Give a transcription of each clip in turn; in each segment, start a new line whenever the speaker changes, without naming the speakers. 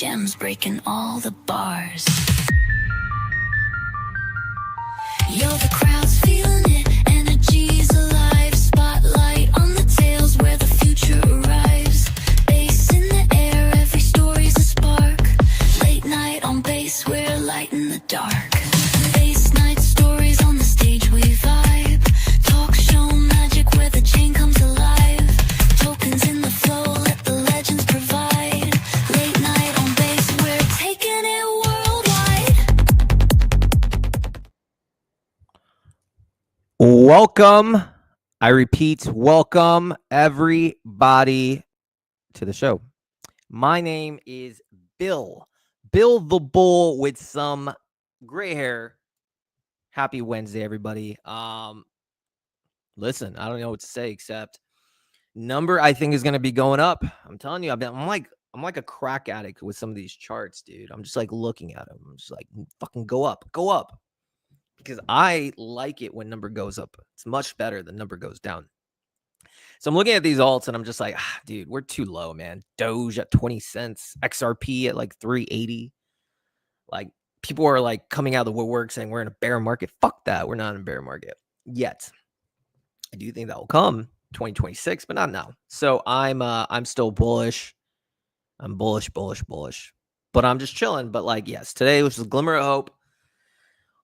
gems breaking all the bars. Yo, the crowd's feeling it, energy's alive. Spotlight on the tails where the future arrives. Bass in the air, every story's a spark. Late night on bass, we're light in the dark. Bass night stories on the stage, we vibe. Talk show magic where the chain comes alive. Tokens in the flow, let the legends provide. Late night on bass, we're taking it worldwide.
Welcome, I repeat, welcome everybody to the show. My name is Bill the Bull with some gray hair. Happy Wednesday, everybody. Listen, I don't know what to say except number I think is going to be going up. I'm telling you, I'm like a crack addict with some of these charts, dude. I'm just like looking at them. I'm just like, fucking go up. Because I like it when number goes up. It's much better than number goes down. So I'm looking at these alts and I'm just like, dude, we're too low, man. Doge at 20 cents, XRP at like 380. Like people are like coming out of the woodwork saying we're in a bear market. Fuck that. We're not in a bear market yet. I do think that will come 2026, but not now. So I'm still bullish. I'm bullish. But I'm just chilling. But like, yes, today was a glimmer of hope.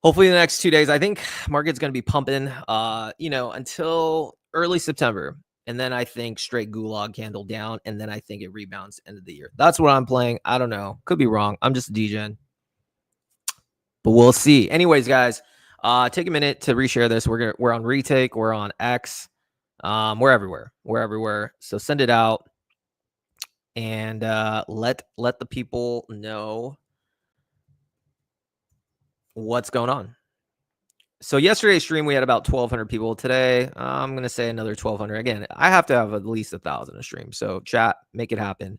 Hopefully the next 2 days, I think market's going to be pumping, until early September. And then I think straight gulag candle down. And then I think it rebounds end of the year. That's what I'm playing. I don't know. Could be wrong. I'm just a DGen. But we'll see. Anyways, guys, take a minute to reshare this. We're on Retake. We're on X. We're everywhere. So send it out. And let the people know what's going on. So yesterday's stream, we had about 1,200 people. Today, I'm going to say another 1,200. Again, I have to have at least 1,000 a stream. So chat, make it happen.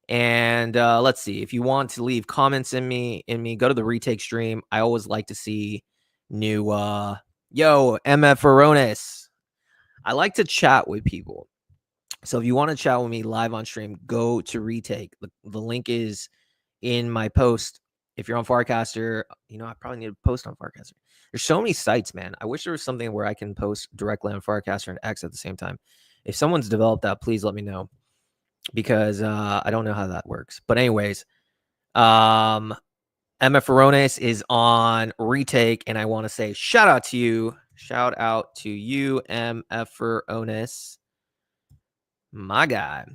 And let's see. If you want to leave comments in me, go to the Retake stream. I always like to see new, yo, MF Aronis. I like to chat with people. So if you want to chat with me live on stream, go to Retake. The link is in my post. If you're on Farcaster, I probably need to post on Farcaster. There's so many sites, man. I wish there was something where I can post directly on Farcaster and X at the same time. If someone's developed that, please let me know, because I don't know how that works. But anyways, MF Aronis is on Retake, and I want to say shout out to you, MF Aronis, my guy.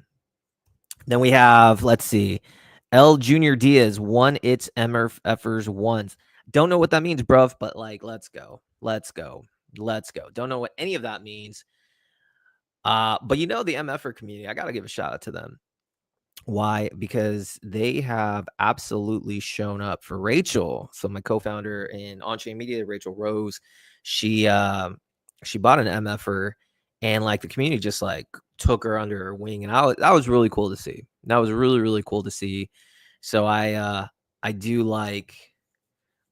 Then we have, let's see, L Junior Diaz won its MFers ones. Don't know what that means, bruv, but like, let's go. Don't know what any of that means. But the MFer community, I got to give a shout out to them. Why? Because they have absolutely shown up for Rachel. So my co-founder in On-Chain Media, Rachel Rose, she bought an MFer, and like the community just like took her under her wing, and that was really cool to see. That was really, really cool to see. So I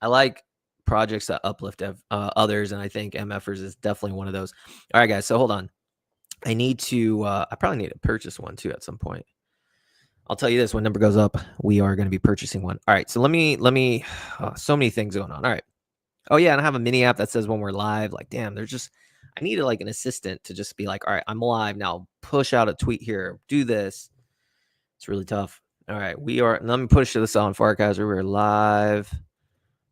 like projects that uplift others, and I think MFers is definitely one of those. All right, guys. So hold on. I probably need to purchase one too at some point. I'll tell you this: when number goes up, we are going to be purchasing one. All right. So let me. So many things going on. All right. Oh yeah, and I have a mini app that says when we're live. Like, damn, I needed like an assistant to just be like, all right, I'm live now. Push out a tweet here. Do this. It's really tough. All right, let me push this on Farcaster. We're live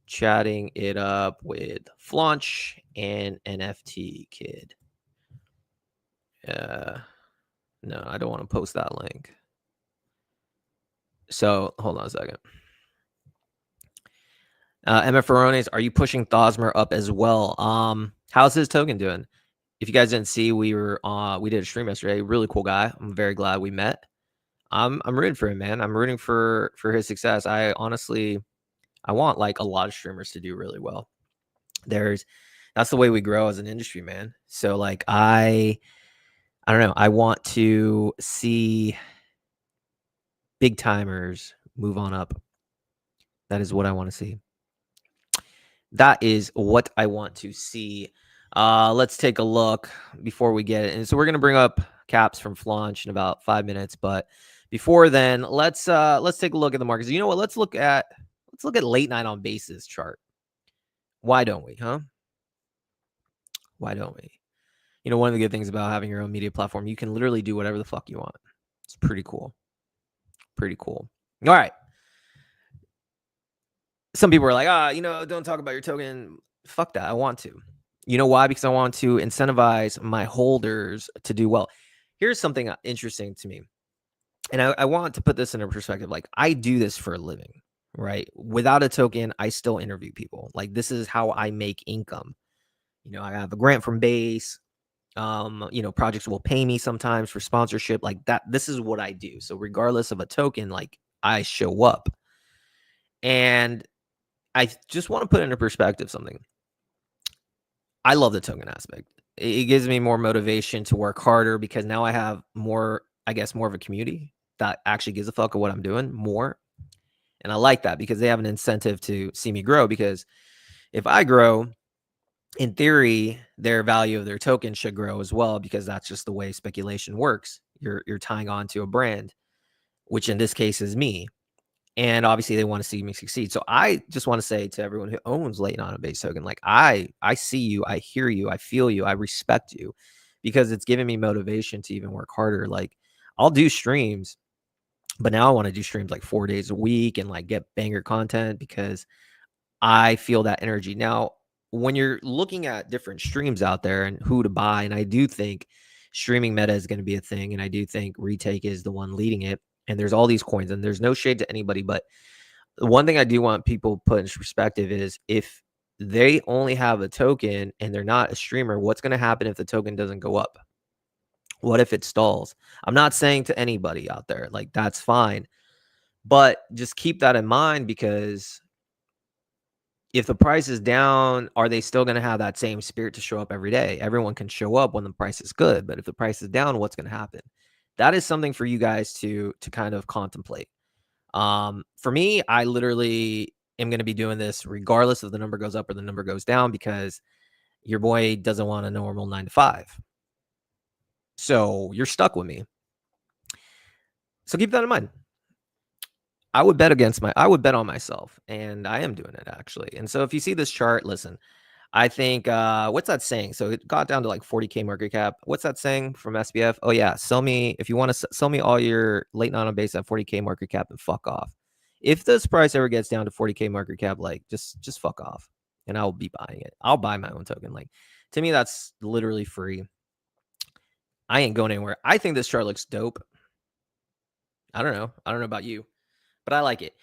chatting it up with Flaunch and NFT KID. No, I don't want to post that link. So hold on a second. MF Aronis, are you pushing Thosmer up as well? How's his token doing? If you guys didn't see, we did a stream yesterday. Really cool guy. I'm very glad we met. I'm rooting for him, man. I'm rooting for his success. I want like a lot of streamers to do really well. That's the way we grow as an industry, man. So like I don't know. I want to see big timers move on up. That is what I want to see. Let's take a look before we get it. And so we're going to bring up caps from Flaunch in about 5 minutes. But Before then, let's take a look at the markets. You know what? Let's look at late night on basis chart. Why don't we, huh? Why don't we? You know, one of the good things about having your own media platform, you can literally do whatever the fuck you want. It's pretty cool. Pretty cool. All right. Some people are like, don't talk about your token. Fuck that. I want to. You know why? Because I want to incentivize my holders to do well. Here's something interesting to me. And I want to put this in a perspective. Like, I do this for a living, right? Without a token, I still interview people. Like, this is how I make income. You know, I have a grant from Base. Projects will pay me sometimes for sponsorship like that. This is what I do. So regardless of a token, like, I show up. And I just want to put into perspective something. I love the token aspect. It gives me more motivation to work harder because now I have more of a community that actually gives a fuck of what I'm doing more. And I like that because they have an incentive to see me grow, because if I grow, in theory, their value of their token should grow as well, because that's just the way speculation works. You're tying on to a brand, which in this case is me. And obviously they want to see me succeed. So I just want to say to everyone who owns late on a base token, like, I see you, I hear you, I feel you, I respect you, because it's giving me motivation to even work harder. Like, I'll do streams, but now I want to do streams like 4 days a week and like get banger content because I feel that energy. Now, when you're looking at different streams out there and who to buy, and I do think streaming meta is going to be a thing, and I do think retake is the one leading it. And there's all these coins, and there's no shade to anybody, but the one thing I do want people put in perspective is if they only have a token and they're not a streamer, what's going to happen if the token doesn't go up? What if it stalls? I'm not saying to anybody out there, like, that's fine, but just keep that in mind, because if the price is down, are they still going to have that same spirit to show up every day? Everyone can show up when the price is good, but if the price is down, what's going to happen? That is something for you guys to kind of contemplate. For me, I literally am going to be doing this regardless if the number goes up or the number goes down, because your boy doesn't want a normal 9 to 5. So you're stuck with me. So keep that in mind. I would bet on myself, and I am doing it actually. And so if you see this chart, listen, I think, what's that saying? So it got down to like 40K market cap. What's that saying from SBF? Oh yeah, if you want to sell me all your late on base at 40K market cap and fuck off. If this price ever gets down to 40K market cap, like, just fuck off, and I'll be buying it. I'll buy my own token. Like, to me, that's literally free. I ain't going anywhere. I think this chart looks dope. I don't know about you, but I like it.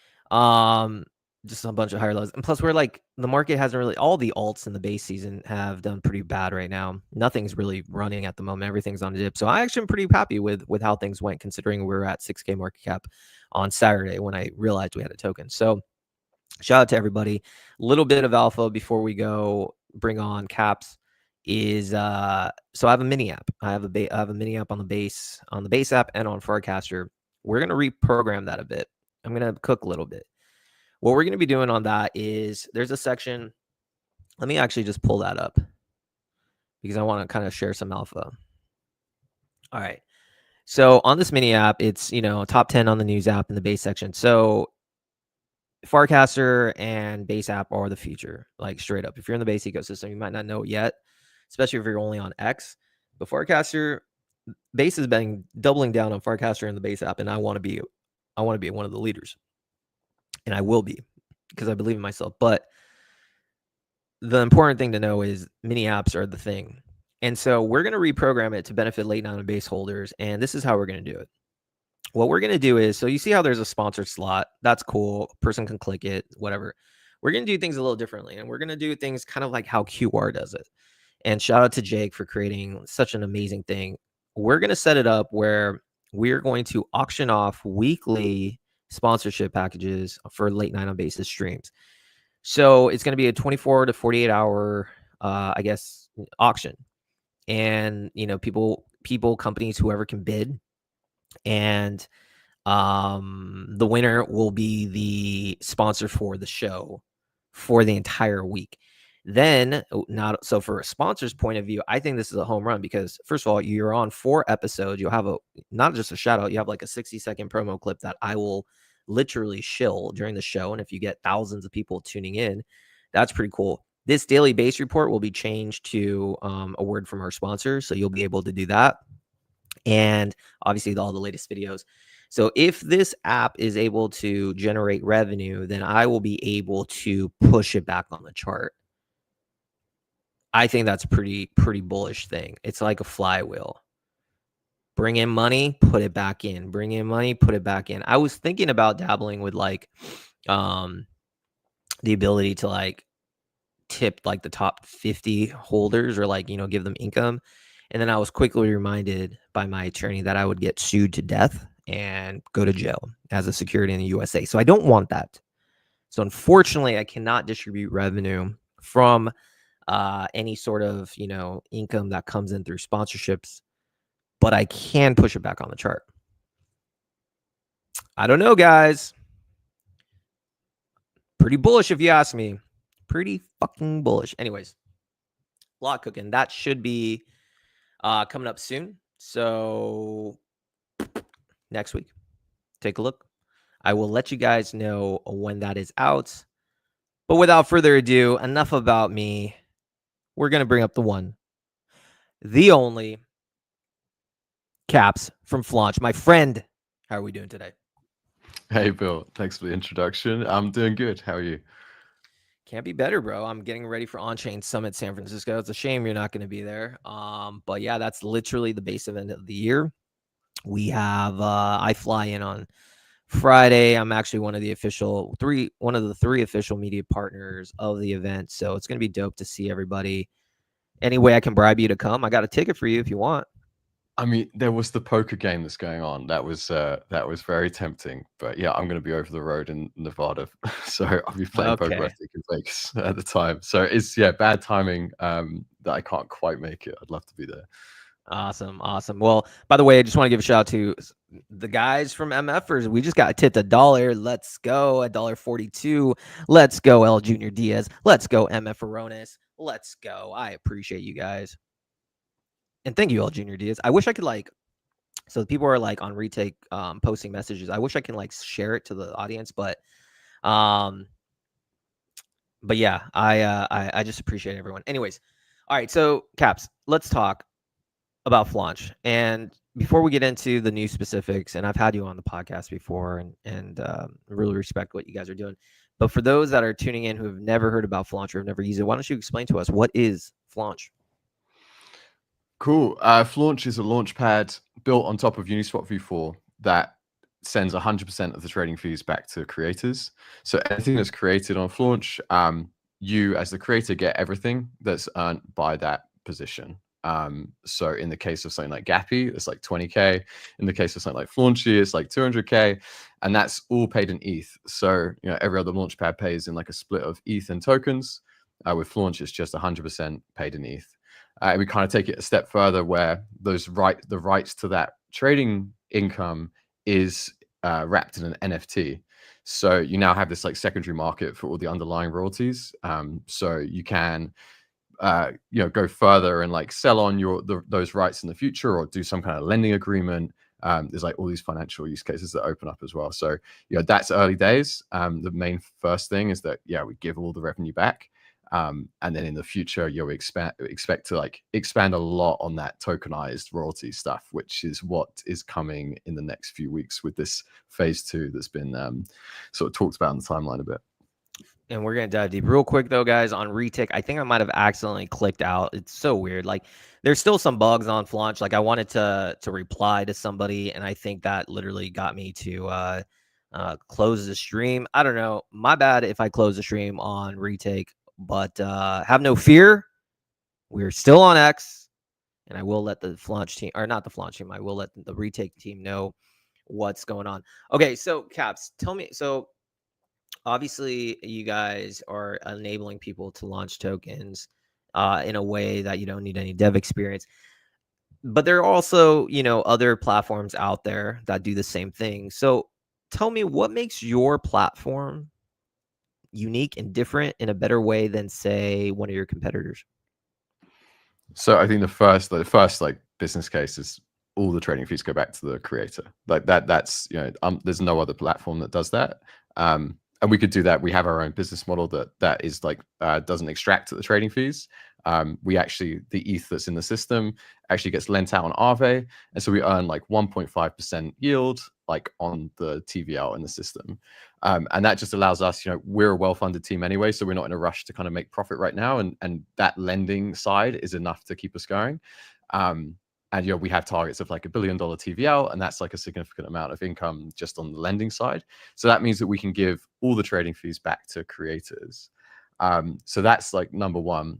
Just a bunch of higher lows. And plus, we're like, the market hasn't really, all the alts in the base season have done pretty bad right now. Nothing's really running at the moment. Everything's on a dip. So I actually am pretty happy with how things went, considering we were at 6K market cap on Saturday when I realized we had a token. So shout out to everybody. A little bit of alpha before we go bring on caps is, so I have a mini app. I have a mini app on the base app and on Forecaster. We're going to reprogram that a bit. I'm going to cook a little bit. What we're going to be doing on that is, there's a section. Let me actually just pull that up, because I want to kind of share some alpha. All right. So on this mini app, it's, top 10 on the news app in the base section. So Farcaster and base app are the future, like, straight up. If you're in the base ecosystem, you might not know it yet, especially if you're only on X. But Farcaster, base has been doubling down on Farcaster in the base app, and I want to be one of the leaders. And I will be, because I believe in myself. But the important thing to know is mini apps are the thing. And so we're going to reprogram it to benefit late on base holders. And this is how we're going to do it. What we're going to do is, so you see how there's a sponsored slot. That's cool. Person can click it, whatever. We're going to do things a little differently. And we're going to do things kind of like how QR does it. And shout out to Jake for creating such an amazing thing. We're going to set it up where we're going to auction off weekly sponsorship packages for late night on basis streams. So it's going to be a 24 to 48 hour, auction. And, people, companies, whoever can bid. And the winner will be the sponsor for the show for the entire week. Then not so for a sponsor's point of view, I think this is a home run because first of all, you're on 4 episodes. You'll have a not just a shout out, you have like a 60-second promo clip that I will literally shill during the show. And if you get thousands of people tuning in, that's pretty cool. This daily base report will be changed to a word from our sponsor. So you'll be able to do that. And obviously all the latest videos. So if this app is able to generate revenue, then I will be able to push it back on the chart. I think that's pretty bullish thing. It's like a flywheel. Bring in money, put it back in. Bring in money, put it back in. I was thinking about dabbling with like the ability to like tip like the top 50 holders or like, give them income. And then I was quickly reminded by my attorney that I would get sued to death and go to jail as a security in the USA. So I don't want that. So unfortunately, I cannot distribute revenue from any sort of, income that comes in through sponsorships, but I can push it back on the chart. I don't know, guys. Pretty bullish if you ask me. Pretty fucking bullish. Anyways, a lot cooking. That should be coming up soon. So next week, take a look. I will let you guys know when that is out. But without further ado, enough about me. We're going to bring up the one, the only Caps from Flaunch. My friend, how are we doing today?
Hey, Bill. Thanks for the introduction. I'm doing good. How are you?
Can't be better, bro. I'm getting ready for On-Chain Summit San Francisco. It's a shame you're not going to be there. But yeah, that's literally the base event of the year. We have I fly in on Friday. I'm actually one of the three official media partners of the event. So it's gonna be dope to see everybody. Any way I can bribe you to come, I got a ticket for you if you want.
I mean, there was the poker game that's going on. That was very tempting. But yeah, I'm going to be over the road in Nevada, so I'll be playing poker, I
Okay.
think, in Vegas at the time. So it's bad timing that I can't quite make it. I'd love to be there.
Awesome. Well, by the way, I just want to give a shout out to the guys from MFers. We just got tipped $1. Let's go. $1.42. Let's go, L Junior Diaz. Let's go, MF Aronis. Let's go. I appreciate you guys. And thank you, L Junior Diaz. I wish I could so the people are like on retake posting messages. I wish I can like share it to the audience, but yeah, I just appreciate everyone. Anyways, all right, so Caps, let's talk about Flaunch. And before we get into the new specifics, and I've had you on the podcast before and really respect what you guys are doing. But for those that are tuning in who have never heard about Flaunch or have never used it, why don't you explain to us what is Flaunch?
Cool. Flaunch is a launch pad built on top of Uniswap v4 that sends 100% of the trading fees back to creators. So anything that's created on Flaunch, you as the creator get everything that's earned by that position. So in the case of something like Gappy, it's like 20K. In the case of something like Flaunchy, it's like 200K, and that's all paid in ETH. So every other launchpad pays in like a split of ETH and tokens. With Flaunch, it's just 100% paid in ETH. We kind of take it a step further where the rights to that trading income is wrapped in an NFT. So you now have this like secondary market for all the underlying royalties. So you can go further and like sell on those rights in the future or do some kind of lending agreement. There's like all these financial use cases that open up as well. So that's early days. The main first thing is that we give all the revenue back. And then in the future, you'll expect to like expand a lot on that tokenized royalty stuff, which is what is coming in the next few weeks with this phase 2 that's been sort of talked about in the timeline a bit.
And we're going to dive deep real quick though, guys, on retake. I think I might have accidentally clicked out. It's so weird. Like there's still some bugs on Flaunch. Like I wanted to reply to somebody, and I think that literally got me to close the stream. I don't know. My bad if I close the stream on retake, but have no fear. We're still on X, and I will let the Flaunch team, or not the Flaunch team, I will let the retake team know what's going on. Okay, so Caps, tell me, so obviously you guys are enabling people to launch tokens in a way that you don't need any dev experience. But there are also, other platforms out there that do the same thing. So tell me, what makes your platform unique and different in a better way than, say, one of your competitors?
So I think the first like business case is all the trading fees go back to the creator. Like that's there's no other platform that does that. And we could do that. We have our own business model that is like doesn't extract the trading fees. We actually, the ETH that's in the system actually gets lent out on Aave, and so we earn like 1.5% yield like on the TVL in the system. And that just allows us, we're a well-funded team anyway, so we're not in a rush to kind of make profit right now, and that lending side is enough to keep us going. And we have targets of like $1 billion TVL, and that's like a significant amount of income just on the lending side. So that means that we can give all the trading fees back to creators. So that's like number one.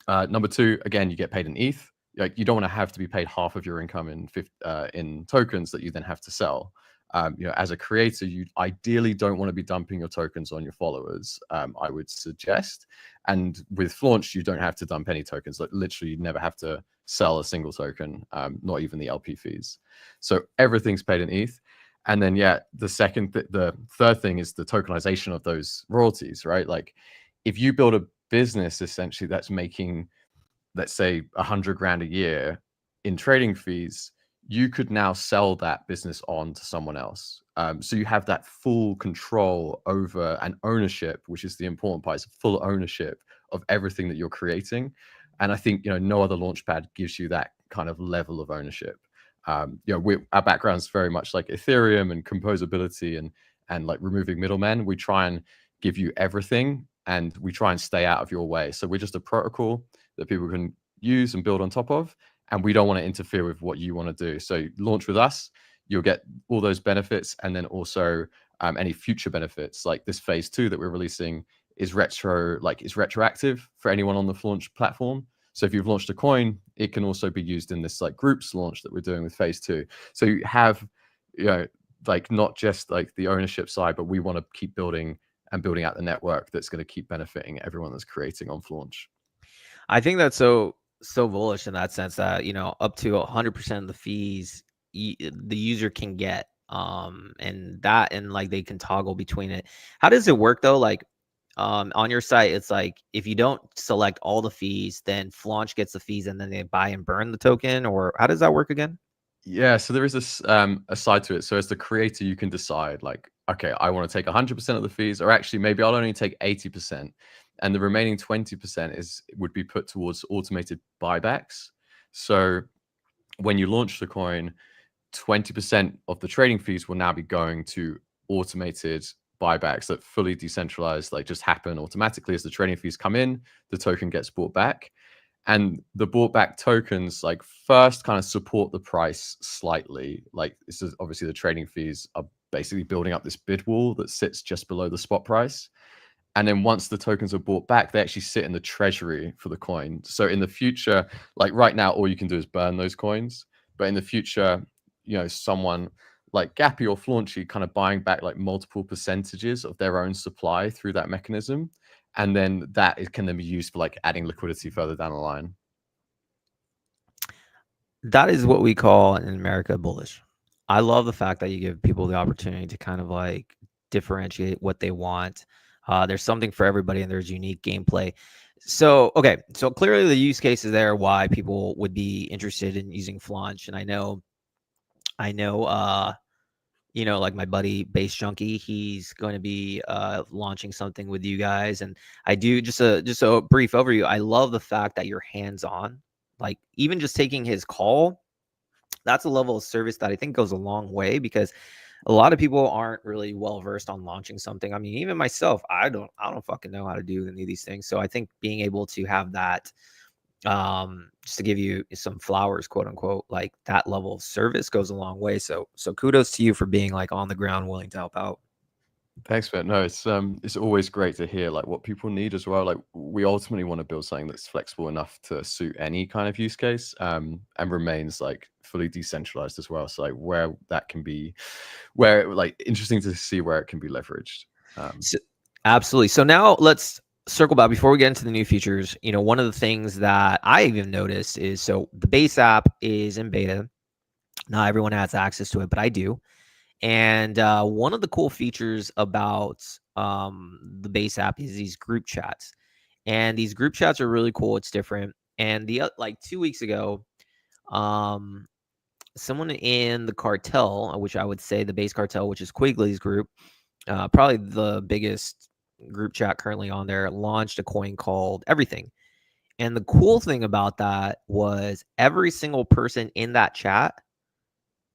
Number two, again, you get paid in ETH. Like, you don't want to have to be paid half of your income in tokens that you then have to sell. As a creator, you ideally don't want to be dumping your tokens on your followers, I would suggest. And with Flaunch, you don't have to dump any tokens. Like, literally, you never have to sell a single token, not even the LP fees. So everything's paid in ETH. And then, the third thing is the tokenization of those royalties, right? Like, if you build a business essentially that's making, let's say, 100 grand a year in trading fees, you could now sell that business on to someone else. So you have that full control over and ownership, which is the important part, is full ownership of everything that you're creating. And I think, no other launchpad gives you that kind of level of ownership. Our background's very much like Ethereum and composability and like removing middlemen. We try and give you everything, and we try and stay out of your way. So we're just a protocol that people can use and build on top of, and we don't want to interfere with what you want to do. So launch with us, you'll get all those benefits, and then also any future benefits, like this phase 2 that we're releasing is retroactive for anyone on the Flaunch platform. So if you've launched a coin, it can also be used in this like groups launch that we're doing with phase 2. So you have, like, not just like the ownership side, but we want to keep building out the network that's going to keep benefiting everyone that's creating on Flaunch.
I think that's so bullish in that sense that, up to 100% of the fees the user can get, and like they can toggle between it. How does it work though? Like, on your site, it's like, if you don't select all the fees, then Flaunch gets the fees and then they buy and burn the token, or how does that work again?
Yeah, so there is a side to it. So as the creator, you can decide like, okay, I want to take 100% of the fees, or actually maybe I'll only take 80%, and the remaining 20% would be put towards automated buybacks. So when you launch the coin, 20% of the trading fees will now be going to automated buybacks that fully decentralized, like just happen automatically as the trading fees come in, the token gets bought back. And the bought back tokens, like, first kind of support the price slightly. Like, this is obviously the trading fees are basically building up this bid wall that sits just below the spot price. And then once the tokens are bought back, they actually sit in the treasury for the coin. So in the future, like right now, all you can do is burn those coins. But in the future, someone like Gappy or Flaunchy kind of buying back like multiple percentages of their own supply through that mechanism. And then it can then be used for like adding liquidity further down the line.
That is what we call in America bullish. I love the fact that you give people the opportunity to kind of like differentiate what they want. There's something for everybody, and there's unique gameplay. So, okay. So clearly the use case is there why people would be interested in using Flaunch. And I know, like my buddy Base Junkie, he's going to be launching something with you guys. And I do just a brief overview. I love the fact that you're hands-on, like even just taking his call. That's a level of service that I think goes a long way, because a lot of people aren't really well versed on launching something. I mean, even myself, I don't fucking know how to do any of these things. So I think being able to have that, just to give you some flowers, quote unquote, like that level of service goes a long way. So kudos to you for being like on the ground, willing to help out.
Thanks, man. No, it's always great to hear like what people need as well. Like, we ultimately want to build something that's flexible enough to suit any kind of use case, and remains like fully decentralized as well. So like interesting to see where it can be leveraged.
Absolutely. So now let's circle back before we get into the new features. One of the things that I even noticed is, so the base app is in beta. Not everyone has access to it, but I do. And one of the cool features about the base app is these group chats. And these group chats are really cool. It's different. And like 2 weeks ago, um, someone in the cartel, which I would say the base cartel, which is Quigley's group, probably the biggest group chat currently on there, launched a coin called Everything. And the cool thing about that was every single person in that chat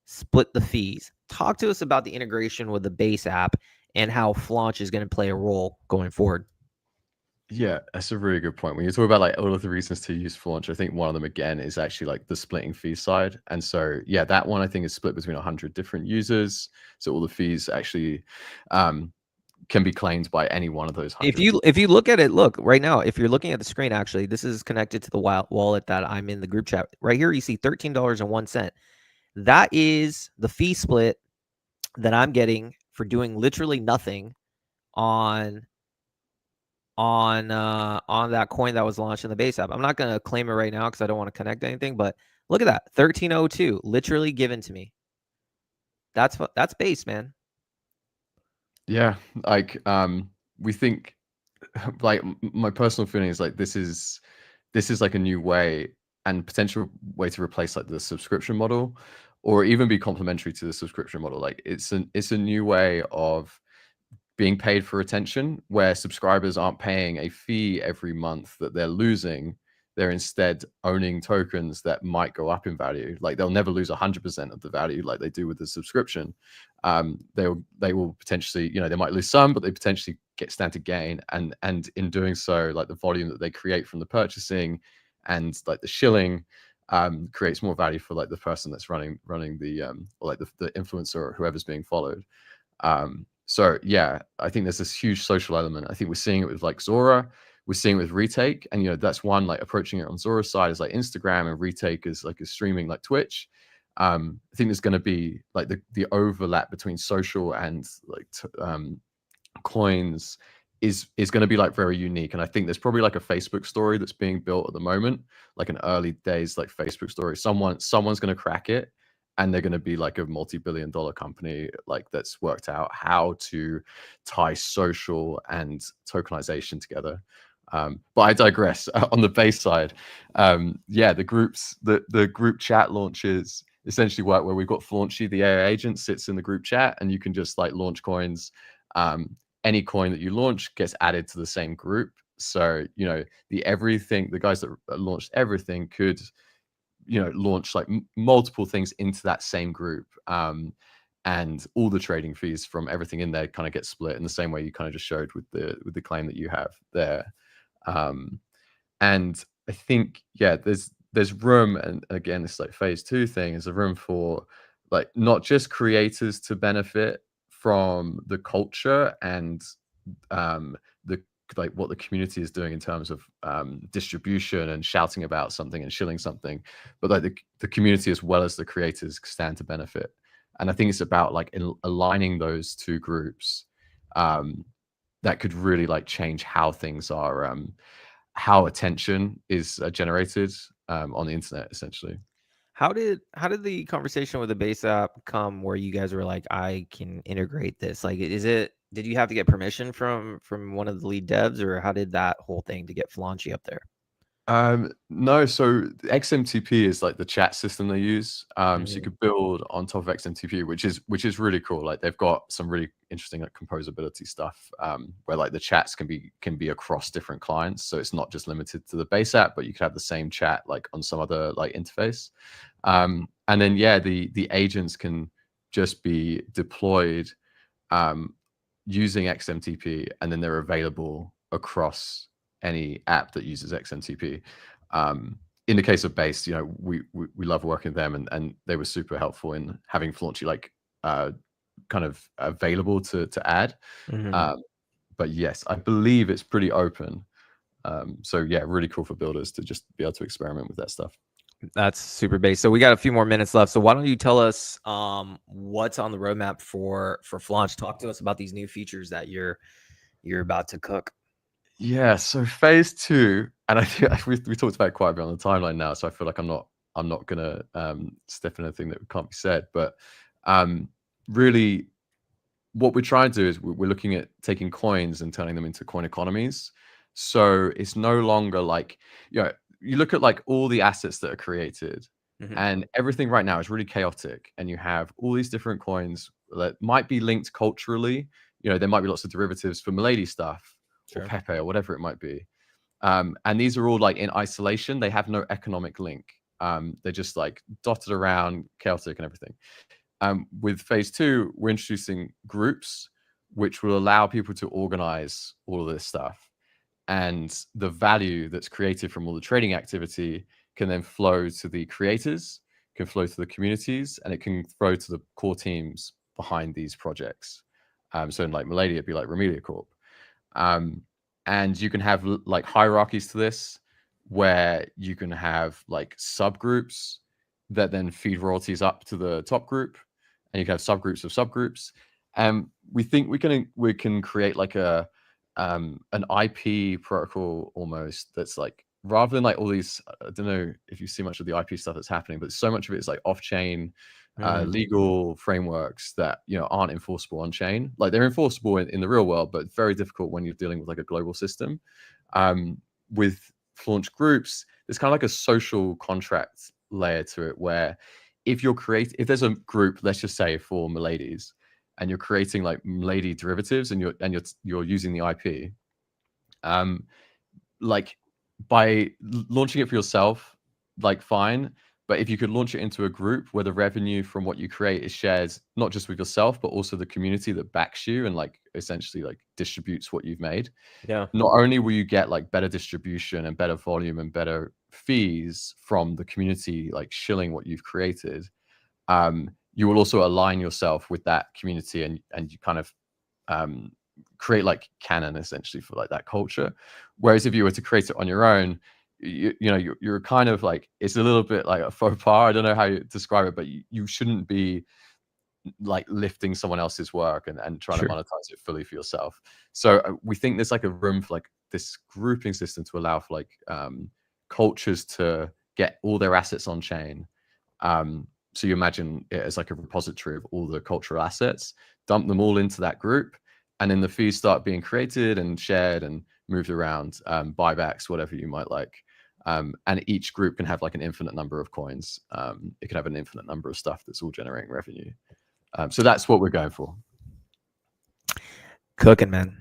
split the fees. Talk to us about the integration with the base app and how Flaunch is going to play a role going forward.
Yeah, that's a really good point. When you talk about like all of the reasons to use Flaunch, I think one of them again is actually like the splitting fee side. And so yeah, that one I think is split between 100 different users. So all the fees actually can be claimed by any one of those 100.
If you look at it, look right now, if you're looking at the screen, actually, this is connected to the wallet that I'm in the group chat. Right here, you see $13.01. That is the fee split that I'm getting for doing literally nothing on that coin that was launched in the base app. I'm not going to claim it right now because I don't want to connect anything, but look at that, 1302 literally given to me. That's base, man.
Yeah, like we think like my personal feeling is like this is like a new way and potential way to replace like the subscription model, or even be complementary to the subscription model. Like it's a new way of being paid for attention, where subscribers aren't paying a fee every month that they're losing. They're instead owning tokens that might go up in value. Like they'll never lose 100% of the value like they do with the subscription. They will potentially, they might lose some, but they potentially stand to gain. And in doing so, like the volume that they create from the purchasing and like the shilling creates more value for like the person that's running the or like the influencer or whoever's being followed. So yeah, I think there's this huge social element. I think we're seeing it with like Zora, we're seeing it with Retake, and that's one like approaching it on Zora's side is like Instagram, and Retake is like a streaming like Twitch. I think there's going to be like the overlap between social and like coins is going to be like very unique. And I think there's probably like a Facebook story that's being built at the moment, like an early days like Facebook story. Someone's going to crack it, and they're going to be like a multi-billion-dollar company like that's worked out how to tie social and tokenization together. But I digress. On the base side, yeah, the group chat launches essentially work where we've got Flaunchy, the AI agent, sits in the group chat, and you can just like launch coins. Any coin that you launch gets added to the same group. So the guys that launched everything could launch like multiple things into that same group, and all the trading fees from everything in there kind of get split in the same way you kind of just showed with the claim that you have there. And I think there's room, and again this like phase 2 thing is a room for like not just creators to benefit from the culture and the like what the community is doing in terms of distribution and shouting about something and shilling something, but like the community as well as the creators stand to benefit. And I think it's about like aligning those two groups that could really like change how things are, how attention is generated on the internet essentially.
How did the conversation with the base app come where you guys were like, I can integrate this? Like, did you have to get permission from one of the lead devs, or how did that whole thing to get Flaunchy up there?
No, so XMTP is like the chat system they use. So you could build on top of XMTP, which is really cool. Like they've got some really interesting like composability stuff, where like the chats can be across different clients. So it's not just limited to the base app, but you could have the same chat like on some other like interface. And then the agents can just be deployed using XMTP, and then they're available across any app that uses XMTP. In the case of Base, we love working with them, and they were super helpful in having Flaunchy like kind of available to add. But yes, I believe it's pretty open. So yeah, really cool for builders to just be able to experiment with that stuff.
That's super base. So we got a few more minutes left. So why don't you tell us what's on the roadmap for Flaunch? Talk to us about these new features that you're about to cook.
Yeah, so phase 2, and I think we talked about it quite a bit on the timeline now, so I feel like I'm not gonna step in anything that can't be said. But really what we're trying to do is we're looking at taking coins and turning them into coin economies. So it's no longer like, you look at like all the assets that are created,
Mhm.
and everything right now is really chaotic. And you have all these different coins that might be linked culturally. There might be lots of derivatives for Milady stuff or
Sure.
Pepe or whatever it might be. And these are all like in isolation. They have no economic link. They're just like dotted around, chaotic and everything. With phase 2, we're introducing groups which will allow people to organize all of this stuff. And the value that's created from all the trading activity can then flow to the creators, can flow to the communities, and it can flow to the core teams behind these projects. So in like Milady, it'd be like Remedia Corp. And you can have like hierarchies to this, where you can have like subgroups that then feed royalties up to the top group, and you can have subgroups of subgroups. And we think we can create like an IP protocol almost, that's like, rather than like all these, I don't know if you see much of the IP stuff that's happening, but so much of it is like off-chain legal frameworks that aren't enforceable on chain. Like they're enforceable in the real world, but very difficult when you're dealing with like a global system. With Flaunch groups, there's kind of like a social contract layer to it, where if there's a group, let's just say for Miladies, and you're creating like Milady derivatives, and you're using the IP, like by launching it for yourself, like fine. But if you could launch it into a group where the revenue from what you create is shared not just with yourself, but also the community that backs you and like essentially like distributes what you've made,
Yeah.
not only will you get like better distribution and better volume and better fees from the community, like shilling what you've created, you will also align yourself with that community, and you kind of create like canon essentially for like that culture. Whereas if you were to create it on your own, you're kind of like, it's a little bit like a faux pas. I don't know how you describe it, but you shouldn't be like lifting someone else's work and trying
Sure.
to monetize it fully for yourself. So we think there's like a room for like this grouping system to allow for like cultures to get all their assets on chain. So you imagine it as like a repository of all the cultural assets, dump them all into that group, and then the fees start being created and shared and moved around, buybacks, whatever you might like. And each group can have like an infinite number of coins. It can have an infinite number of stuff that's all generating revenue. So that's what we're going for.
Cooking, man.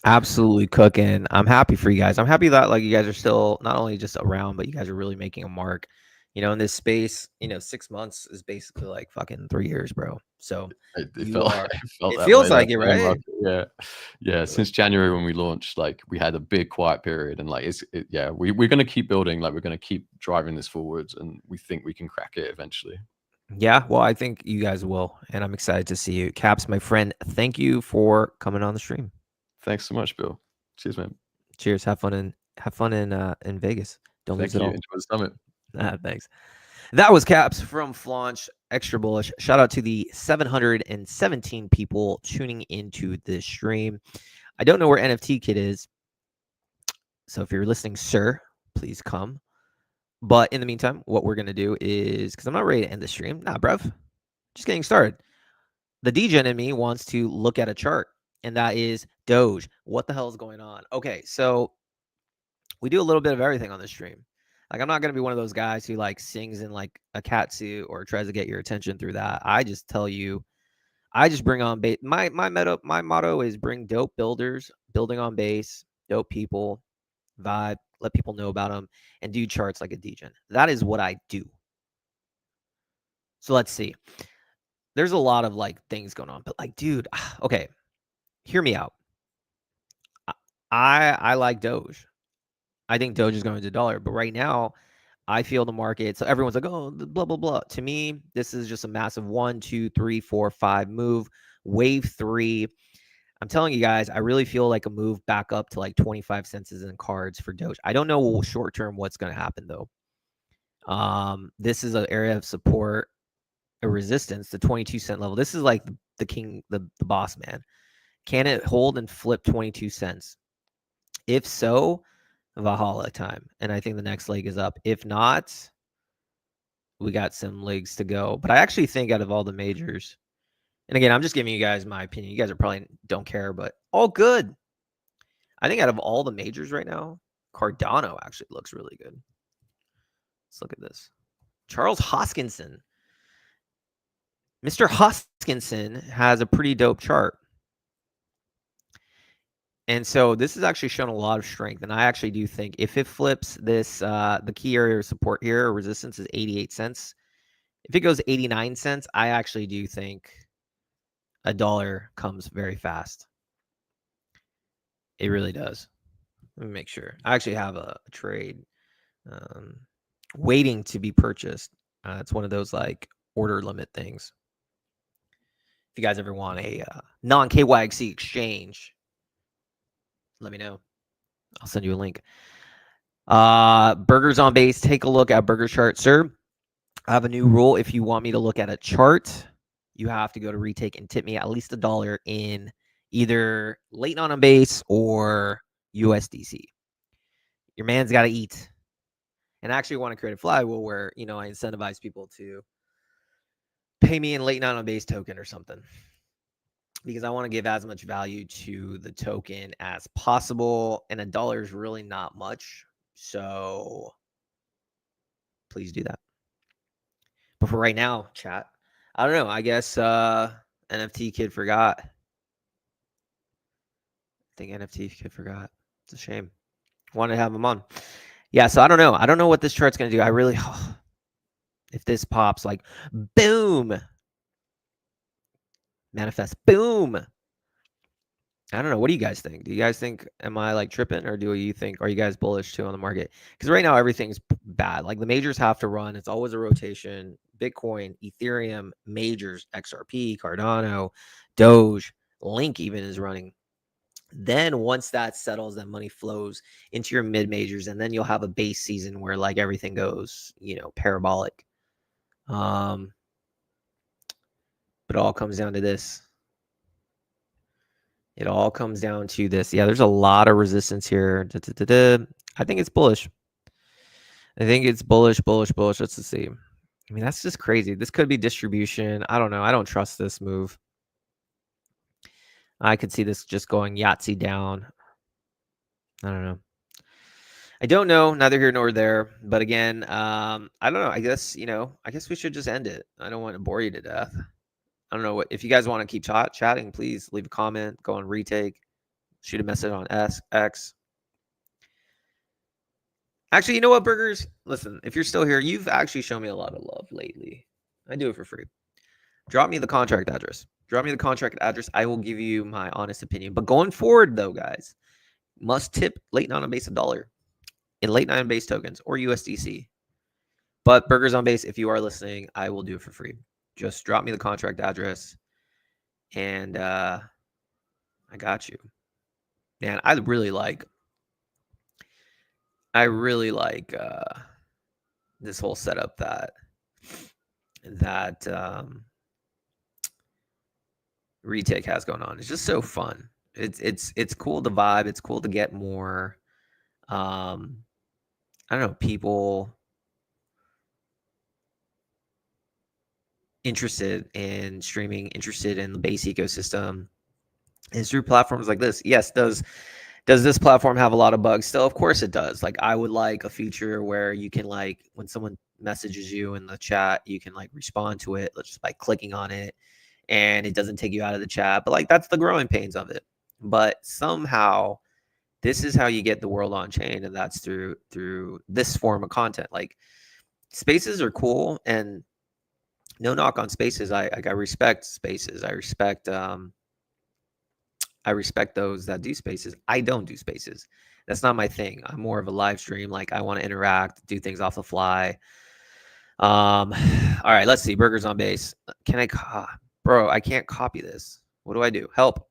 Absolutely cooking. I'm happy for you guys. I'm happy that like you guys are still not only just around, but you guys are really making a mark. In this space, 6 months is basically like fucking 3 years, bro. So
It
you
felt,
are.
it felt
It
that
feels
way,
like
that
it,
bear
right?
market. Yeah. Since January when we launched, like we had a big quiet period, and like we're gonna keep building. Like we're gonna keep driving this forwards, and we think we can crack it eventually.
Yeah, well, I think you guys will, and I'm excited to see you. Caps, my friend, thank you for coming on the stream.
Thanks so much, Bill. Cheers, man.
Cheers. Have fun in Vegas. Don't
Thank
lose it
you.
all.
Enjoy the summit.
Thanks. That was Caps from Flaunch. Extra bullish. Shout out to the 717 people tuning into this stream. I don't know where NFT KID is, so if you're listening, sir, please come. But in the meantime, what we're gonna do is, because I'm not ready to end the stream. Nah, bruv. Just getting started. The degen in me wants to look at a chart, and that is Doge. What the hell is going on? Okay, so we do a little bit of everything on this stream. Like, I'm not going to be one of those guys who like sings in like a catsuit or tries to get your attention through that. I just tell you, I just bring on base. My motto is bring dope builders, building on base, dope people, vibe, let people know about them, and do charts like a degen. That is what I do. So let's see. There's a lot of like things going on, but like, dude, okay, hear me out. I like Doge. I think Doge is going to $1, but right now I feel the market. So everyone's like, oh, blah, blah, blah. To me, this is just a massive 1, 2, 3, 4, 5 move. Wave 3. I'm telling you guys, I really feel like a move back up to like 25 cents in cards for Doge. I don't know short term what's going to happen though. This is an area of support, a resistance, the 22 cent level. This is like the king, the boss man. Can it hold and flip 22 cents? If so, Valhalla time. And I think the next leg is up. If not, we got some legs to go. But I actually think out of all the majors, And again, I'm just giving you guys my opinion. You guys are probably don't care, but all good. I think out of all the majors right now, Cardano actually looks really good. Let's look at this. Charles Hoskinson. Mr. Hoskinson has a pretty dope chart. And so this has actually shown a lot of strength. And I actually do think if it flips this, the key area of support here, resistance is 88 cents. If it goes 89 cents, I actually do think $1 comes very fast. It really does. Let me make sure. I actually have a trade waiting to be purchased. It's one of those like order limit things. If you guys ever want a non-KYC exchange, let me know. I'll send you a link. Burgers on Base. Take a look at Burger Chart, sir. I have a new rule. If you want me to look at a chart, you have to go to Retake and tip me at least $1 in either late on base or USDC. Your man's got to eat. And I actually want to create a flywheel where, I incentivize people to pay me in late night on base token or something, because I want to give as much value to the token as possible. And $1 is really not much. So please do that. But for right now, chat, I don't know. I guess NFT Kid forgot. I think NFT Kid forgot. It's a shame. Wanted to have him on. Yeah, so I don't know. I don't know what this chart's going to do. I really, if this pops like boom, manifest, boom. I don't know. What do you guys think? Do you guys think, am I like tripping, or do you think, are you guys bullish too on the market? Because right now everything's bad. Like the majors have to run. It's always a rotation. Bitcoin, Ethereum, majors, XRP, Cardano, Doge, Link even is running. Then once that settles, that money flows into your mid majors, and then you'll have a base season where like everything goes, parabolic. But it all comes down to this. It all comes down to this. Yeah, there's a lot of resistance here. I think it's bullish. I think it's bullish. Let's just see. I mean, that's just crazy. This could be distribution. I don't know. I don't trust this move. I could see this just going Yahtzee down. I don't know. I don't know. Neither here nor there. But again, I don't know. I guess, I guess we should just end it. I don't want to bore you to death. I don't know what, if you guys want to keep chatting, please leave a comment, go on Retake, shoot a message on X. Actually, you know what, Burgers? Listen, if you're still here, you've actually shown me a lot of love lately. I do it for free. Drop me the contract address. I will give you my honest opinion. But going forward, though, guys, must tip late night on base $1 in late night on base tokens or USDC. But Burgers on Base, if you are listening, I will do it for free. Just drop me the contract address, and I got you. Man, I really like this whole setup that Retake has going on. It's just so fun. It's cool to vibe. It's cool to get more I don't know, people interested in streaming, interested in the base ecosystem, is through platforms like this. Yes, does this platform have a lot of bugs still? Of course it does. Like, I would like a feature where you can, like, when someone messages you in the chat, you can like respond to it just by clicking on it, and it doesn't take you out of the chat. But like, that's the growing pains of it. But somehow this is how you get the world on chain, and that's through this form of content. Like, spaces are cool, and no knock on spaces. I respect spaces. I respect those that do spaces. I don't do spaces. That's not my thing. I'm more of a live stream. Like, I want to interact, do things off the fly. All right, let's see. Burgers on Base. Can I, bro? I can't copy this. What do I do? Help!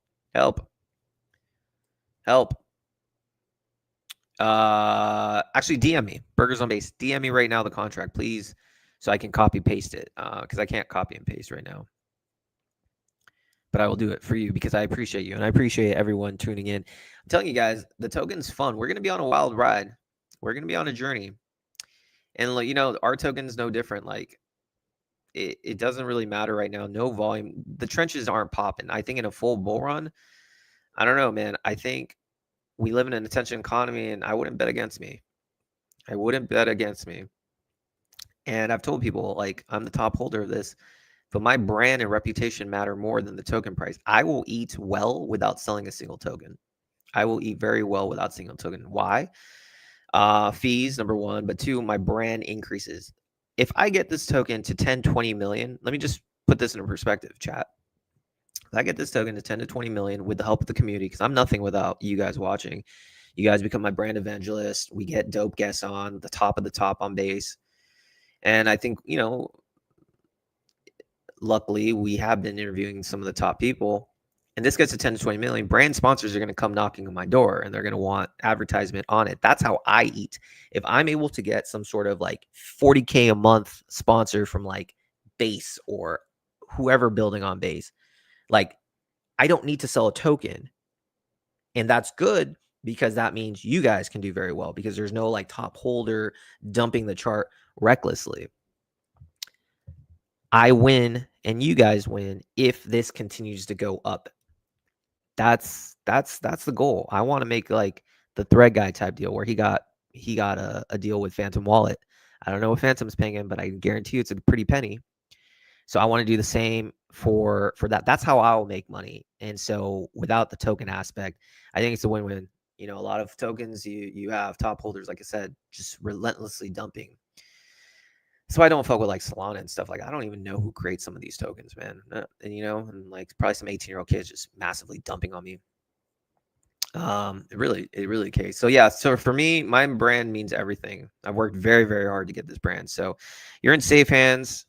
Actually, DM me. Burgers on Base. DM me right now the contract, please, so I can copy paste it. Because I can't copy and paste right now. But I will do it for you because I appreciate you, and I appreciate everyone tuning in. I'm telling you guys, the token's fun. We're going to be on a wild ride. We're going to be on a journey. And, our token's no different. Like, it doesn't really matter right now. No volume. The trenches aren't popping. I think in a full bull run, I don't know, man. I think we live in an attention economy, and I wouldn't bet against me. I wouldn't bet against me. And I've told people, like, I'm the top holder of this, but my brand and reputation matter more than the token price. I will eat well without selling a single token. I will eat very well without single token. Why? Fees, number one, but two, my brand increases. If I get this token to 10, 20 million, let me just put this into perspective, chat. If I get this token to 10 to 20 million with the help of the community, because I'm nothing without you guys watching. You guys become my brand evangelist. We get dope guests on the top of the top on base. And I think, you know, luckily we have been interviewing some of the top people. And this gets to 10 to 20 million. Brand sponsors are going to come knocking on my door and they're going to want advertisement on it. That's how I eat. If I'm able to get some sort of like 40K a month sponsor from like Base or whoever building on Base, like I don't need to sell a token. And that's good because that means you guys can do very well because there's no like top holder dumping the chart recklessly. I win and you guys win if this continues to go up. That's the goal. I want to make like the Thread Guy type deal where he got a deal with Phantom Wallet. I don't know what Phantom's paying him, but I guarantee you it's a pretty penny. So I want to do the same for that. That's how I'll make money. And so without the token aspect, I think it's a win-win. You know, a lot of tokens you have top holders, like I said, just relentlessly dumping. So I don't fuck with like Solana and stuff. Like I don't even know who creates some of these tokens, man. And you know, and like probably some 18-year-old kids just massively dumping on me. It really case. So yeah, so for me, my brand means everything. I've worked very, very hard to get this brand. So you're in safe hands.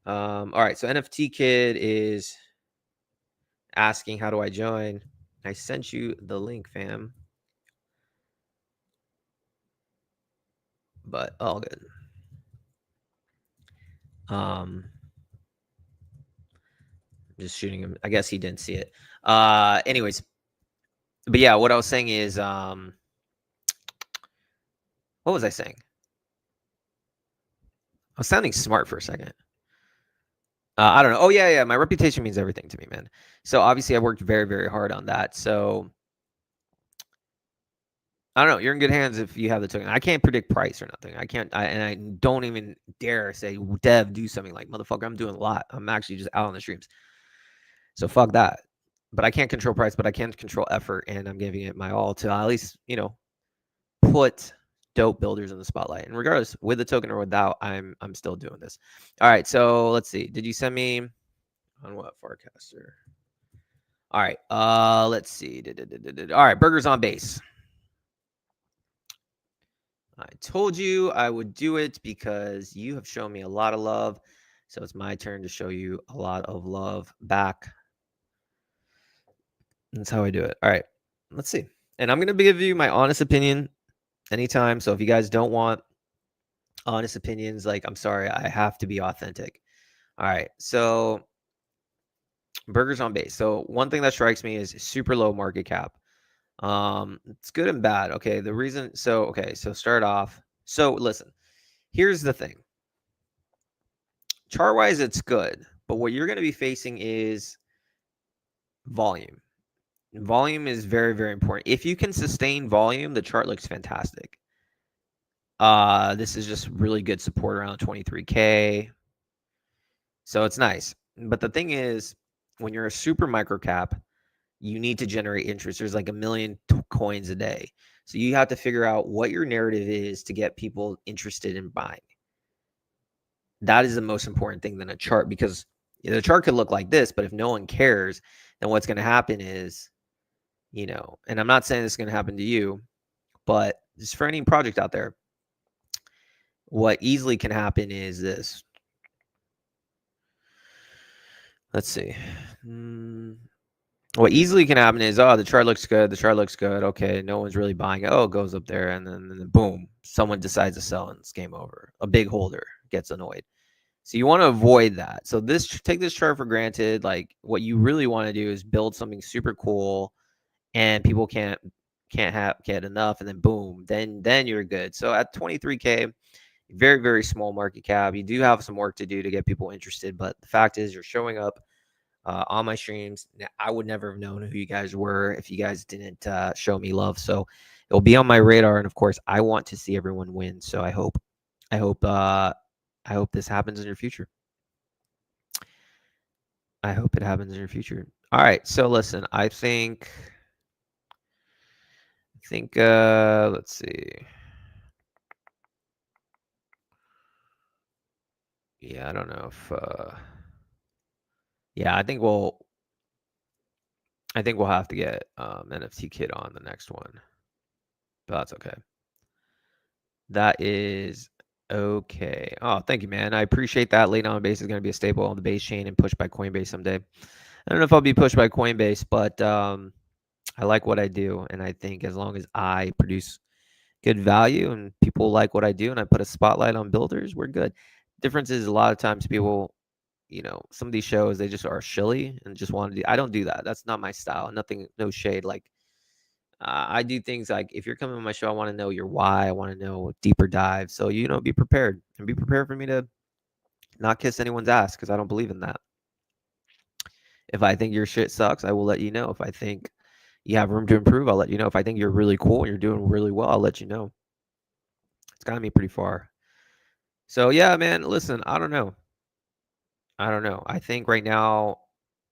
All right, so NFT KID is asking, how do I join? I sent you the link, fam. But all good. Just shooting him. I guess he didn't see it. Anyways, but yeah, what I was saying is, what was I saying? I was sounding smart for a second. I don't know. Oh yeah. My reputation means everything to me, man. So obviously I worked very, very hard on that. So I don't know. You're in good hands if you have the token. I can't predict price or nothing. And I don't even dare say, Dev, do something. Like, motherfucker, I'm doing a lot. I'm actually just out on the streams. So fuck that. But I can't control price, but I can control effort, and I'm giving it my all to at least, you know, put dope builders in the spotlight. And regardless, with the token or without, I'm still doing this. All right, so let's see. Did you send me on what Farcaster? All right, let's see. All right, burgers on base. I told you I would do it because you have shown me a lot of love. So it's my turn to show you a lot of love back. That's how I do it. All right, let's see. And I'm going to give you my honest opinion anytime. So if you guys don't want honest opinions, like, I'm sorry, I have to be authentic. All right, so burgers on base. So one thing that strikes me is super low market cap. It's good and bad. Okay, the reason, so start off. So listen, here's the thing. Chart wise, it's good, but what you're going to be facing is volume. Volume is very, very important. If you can sustain volume, the chart looks fantastic. This is just really good support around 23K. So it's nice. But the thing is, when you're a super micro cap, you need to generate interest. There's like 1 million coins a day. So you have to figure out what your narrative is to get people interested in buying. That is the most important thing than a chart, because the chart could look like this, but if no one cares, then what's going to happen is, you know, and I'm not saying this is going to happen to you, but just for any project out there, what easily can happen is this. Let's see. What easily can happen is, oh, the chart looks good. The chart looks good. Okay, no one's really buying it. Oh, it goes up there, and then boom, someone decides to sell, and it's game over. A big holder gets annoyed. So you want to avoid that. So take this chart for granted. Like, what you really want to do is build something super cool, and people can't get enough, and then boom, then you're good. So at 23K, Very, very small market cap. You do have some work to do to get people interested, but the fact is you're showing up on my streams. I would never have known who you guys were if you guys didn't show me love. So it'll be on my radar, and of course, I want to see everyone win. So I hope this happens in your future. I hope it happens in your future. All right. So listen, I think let's see. Yeah, I don't know if yeah, I think we'll have to get NFT KID on the next one. But that's okay. That is okay. Oh, thank you, man. I appreciate that. Late on base is going to be a staple on the base chain and pushed by Coinbase someday. I don't know if I'll be pushed by Coinbase, but I like what I do. And I think as long as I produce good value and people like what I do and I put a spotlight on builders, we're good. Difference is a lot of times people, some of these shows, they just are shilly and just want to do. I don't do that. That's not my style. Nothing, no shade. Like, I do things like if you're coming on my show, I want to know your why. I want to know deeper dive. So, be prepared and be prepared for me to not kiss anyone's ass because I don't believe in that. If I think your shit sucks, I will let you know. If I think you have room to improve, I'll let you know. If I think you're really cool and you're doing really well, I'll let you know. It's gotten me pretty far. So, yeah, man, listen, I don't know. I think right now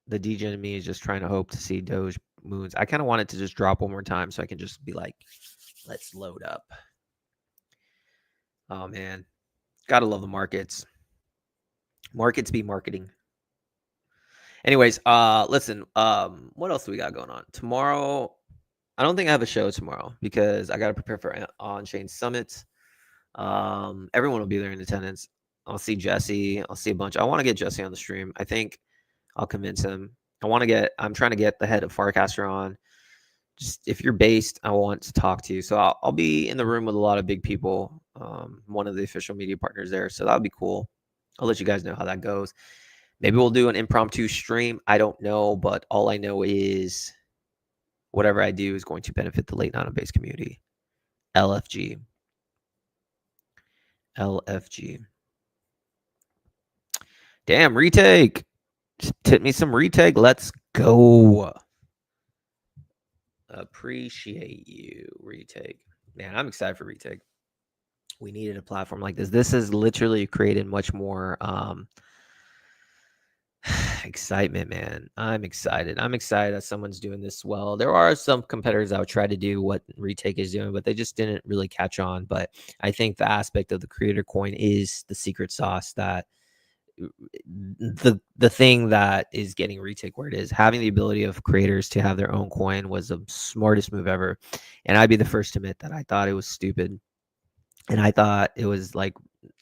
the DJ in me is just trying to hope to see Doge moons. I kind of want it to just drop one more time so I can just be like, let's load up. Oh, man. Gotta love the markets. Markets be marketing. Anyways, listen, what else do we got going on? Tomorrow, I don't think I have a show tomorrow because I gotta prepare for On-Chain Summit. Everyone will be there in attendance. I'll see Jesse. I'll see a bunch. I want to get Jesse on the stream. I think I'll convince him. I'm trying to get the head of Farcaster on. Just if you're based, I want to talk to you. So I'll be in the room with a lot of big people. One of the official media partners there. So that'll be cool. I'll let you guys know how that goes. Maybe we'll do an impromptu stream. I don't know, but all I know is whatever I do is going to benefit the late night on base community. LFG. Damn, retake. Just tip me some retake. Let's go. Appreciate you, retake. Man, I'm excited for retake. We needed a platform like this. This has literally created much more excitement, man. I'm excited. I'm excited that someone's doing this well. There are some competitors that would try to do what retake is doing, but they just didn't really catch on. But I think the aspect of the creator coin is the secret sauce that the thing that is getting retake where it is. Having the ability of creators to have their own coin was the smartest move ever. And I'd be the first to admit that I thought it was stupid. And I thought it was like,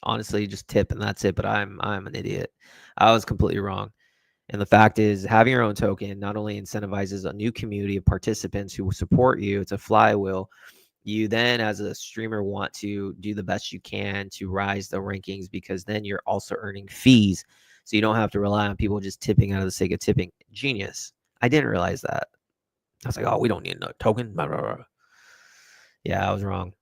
honestly, just tip and that's it. But I'm an idiot. I was completely wrong. And the fact is, having your own token not only incentivizes a new community of participants who will support you, it's a flywheel. You then, as a streamer, want to do the best you can to rise the rankings because then you're also earning fees. So you don't have to rely on people just tipping out of the sake of tipping. Genius. I didn't realize that. I was like, oh, we don't need no token. Blah, blah, blah. Yeah, I was wrong.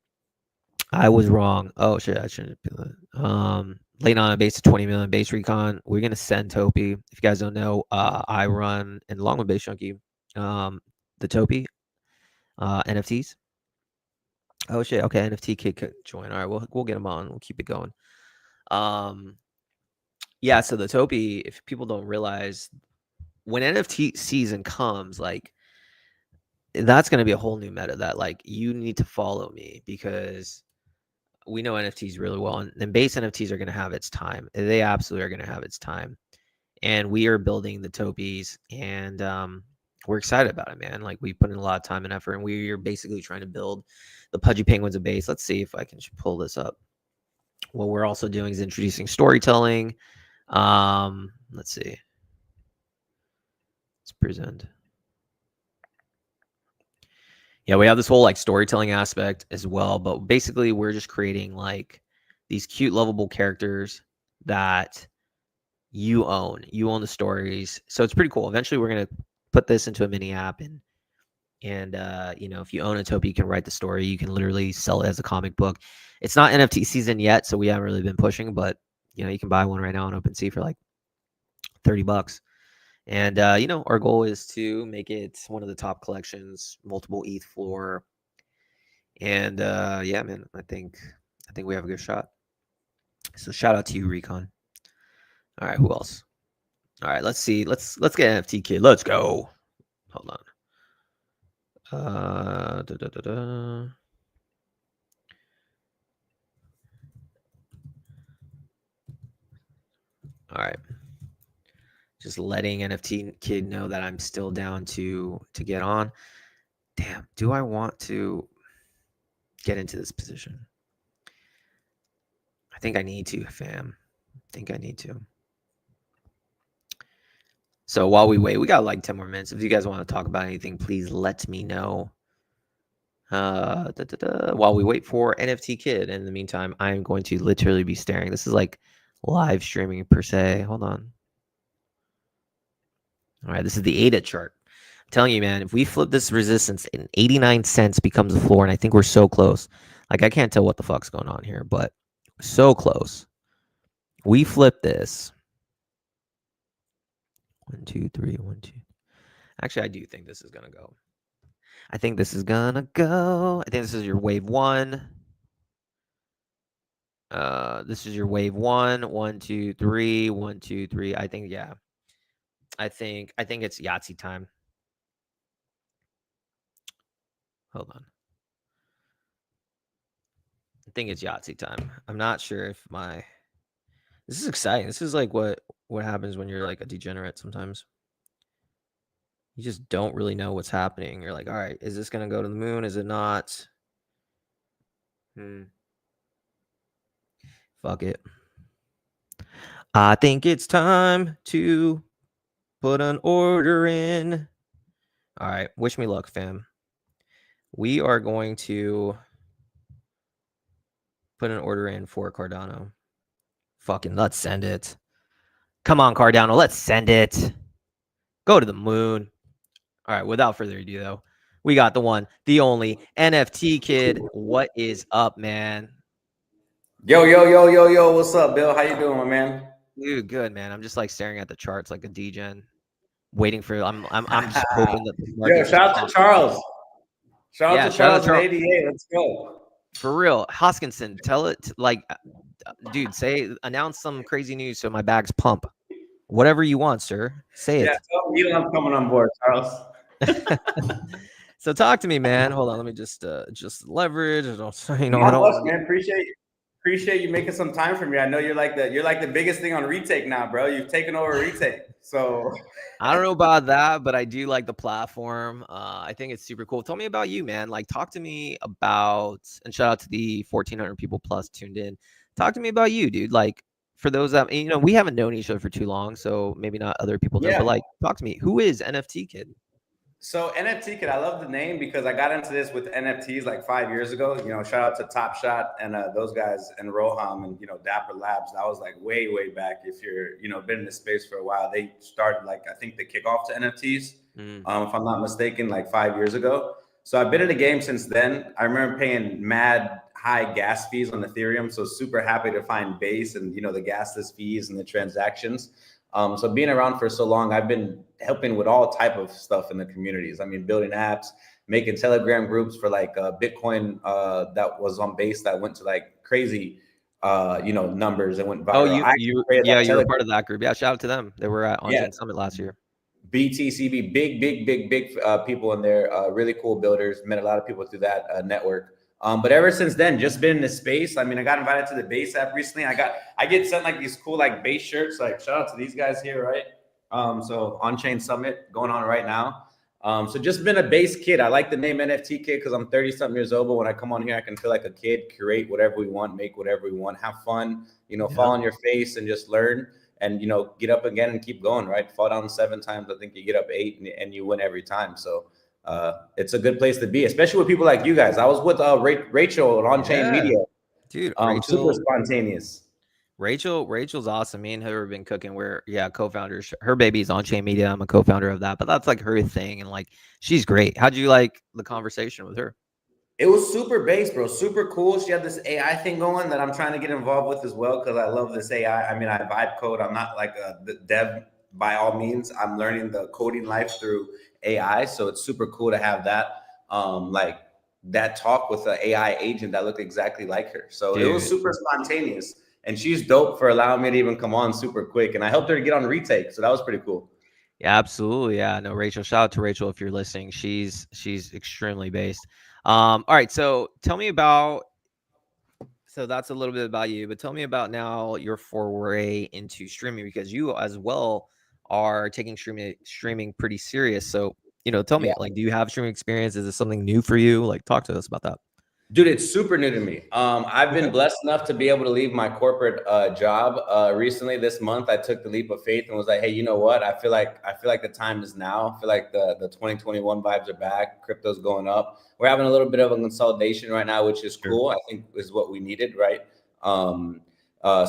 Oh, shit. I shouldn't have been that. Late on a base of 20 million base recon. We're going to send Topi. If you guys don't know, I run, and along with Base Chunky, the Topi NFTs. Oh shit. Okay, NFT KID could join. All right, we'll get him on. We'll keep it going. Yeah. So the Topi, if people don't realize, when NFT season comes, like that's going to be a whole new meta that like you need to follow me because we know NFTs really well, and base NFTs are going to have its time. They absolutely are going to have its time, and we are building the Topis, and we're excited about it, man. Like we put in a lot of time and effort, and we're basically trying to build the Pudgy Penguins of base. Let's see if I can pull this up. What we're also doing is introducing storytelling. Let's see. Let's present. Yeah, we have this whole like storytelling aspect as well, but basically we're just creating like these cute, lovable characters that you own. You own the stories, so it's pretty cool. Eventually, we're gonna put this into a mini app, and And you know, if you own Utopia, you can write the story. You can literally sell it as a comic book. It's not NFT season yet, so we haven't really been pushing, but you know, you can buy one right now on OpenSea for like $30. And you know, our goal is to make it one of the top collections, multiple ETH floor. And yeah, man, I think we have a good shot. So shout out to you, Recon. All right, who else? All right, let's see. Let's get NFT Kid. Let's go. Hold on. Da, da, da, da. All right. Just letting NFT Kid know that I'm still down to get on. Damn, do I want to get into this position? I think I need to, fam. I think I need to. So while we wait, we got like 10 more minutes. If you guys want to talk about anything, please let me know. While we wait for NFT Kid. In the meantime, I'm going to literally be staring. This is like live streaming per se. Hold on. All right, this is the ADA chart. I'm telling you, man, if we flip this resistance in 89 cents becomes the floor, and I think we're so close. Like, I can't tell what the fuck's going on here, but so close. We flip this. 1, 2, 3, 1, 2. Actually, I do think this is going to go. I think this is going to go. I think this is your wave 1. This is your wave 1. 1, 2, 3. 1, 2, 3. I think, yeah. I think it's Yahtzee time. Hold on. I think it's Yahtzee time. I'm not sure if my... This is exciting. This is like what happens when you're like a degenerate sometimes. You just don't really know what's happening. You're like, all right, is this going to go to the moon? Is it not? Fuck it. I think it's time to put an order in. All right. Wish me luck, fam. We are going to put an order in for Cardano. Fucking let's send it. Come on, Cardano. Let's send it. Go to the moon. All right. Without further ado, though, we got the one, the only NFT Kid. What is up, man?
Yo, yo, yo, yo, yo. What's up, Bill? How you doing, my man?
Dude, good, man. I'm just like staring at the charts like a degen, waiting for. I'm just hoping that the market.
Yo, shout out to Charles. Shout out to Charles and
Charles.
ADA. Let's go.
For real, Hoskinson, tell it like, dude, announce some crazy news so my bags pump. Whatever you want, sir. Say it.
Yeah, tell me I'm coming on board, Charles.
So talk to me, man. Hold on, let me just leverage. I don't,
man. Appreciate you making some time for me. I know you're like the biggest thing on retake now, bro. You've taken over retake. So
I don't know about that, but I do like the platform. I think it's super cool. Tell me about you, man. Like, talk to me about, and shout out to the 1,400 people plus tuned in. Talk to me about you, dude. Like, for those that, you know, we haven't known each other for too long, so maybe not other people know, but like, talk to me. Who is NFT Kid?
So NFT Kid, I love the name because I got into this with NFTs like 5 years ago. You know, shout out to Top Shot and those guys and Roham and, you know, Dapper Labs. That was like way back. If you're, you know, been in this space for a while, they started like, I think the kickoff to NFTs, if I'm not mistaken, like 5 years ago. So I've been in the game since then. I remember paying mad high gas fees on Ethereum. So super happy to find Base and, you know, the gasless fees and the transactions. So being around for so long, I've been helping with all type of stuff in the communities. I mean, building apps, making Telegram groups for like Bitcoin that was on Base that went to like crazy, you know, numbers and went viral.
Oh, you were part of that group. Yeah, shout out to them. They were at On-Chain Summit last year.
BTCB, big people in there, really cool builders. Met a lot of people through that network. But ever since then, just been in this space. I mean, I got invited to the Base app recently. I get sent like these cool like Base shirts. Like shout out to these guys here, right? So On-Chain Summit going on right now. So just been a Base kid. I like the name NFT Kid because I'm 30-something years old. But when I come on here, I can feel like a kid, curate whatever we want, make whatever we want, have fun, you know, fall on your face and just learn. And, you know, get up again and keep going, right? Fall down 7 times. I think you get up 8 and you win every time. So it's a good place to be, especially with people like you guys. I was with Rachel at On-Chain Media.
Dude,
super spontaneous.
Rachel's awesome. Me and her have been cooking. We're co-founders. Her baby's on Chain Media. I'm a co-founder of that, but that's like her thing, and like she's great. How'd you like the conversation with her?
It was super base, bro. Super cool. She had this AI thing going that I'm trying to get involved with as well because I love this AI. I mean, I vibe code. I'm not like a dev by all means. I'm learning the coding life through AI, so it's super cool to have that. Like that talk with an AI agent that looked exactly like her. So it was super spontaneous, and she's dope for allowing me to even come on super quick. And I helped her to get on retake, so that was pretty cool.
Yeah, absolutely. Yeah, no, Rachel. Shout out to Rachel if you're listening. She's extremely based. All right, so tell me about. So that's a little bit about you, but tell me about now your foray into streaming because you as well are taking streaming pretty serious. So tell me, like, do you have streaming experience? Is it something new for you? Like, talk to us about that.
Dude, it's super new to me. I've been blessed enough to be able to leave my corporate job recently. This month, I took the leap of faith and was like, "Hey, you know what? I feel like the time is now. I feel like the 2021 vibes are back. Crypto's going up. We're having a little bit of a consolidation right now, which is cool. I think is what we needed, right?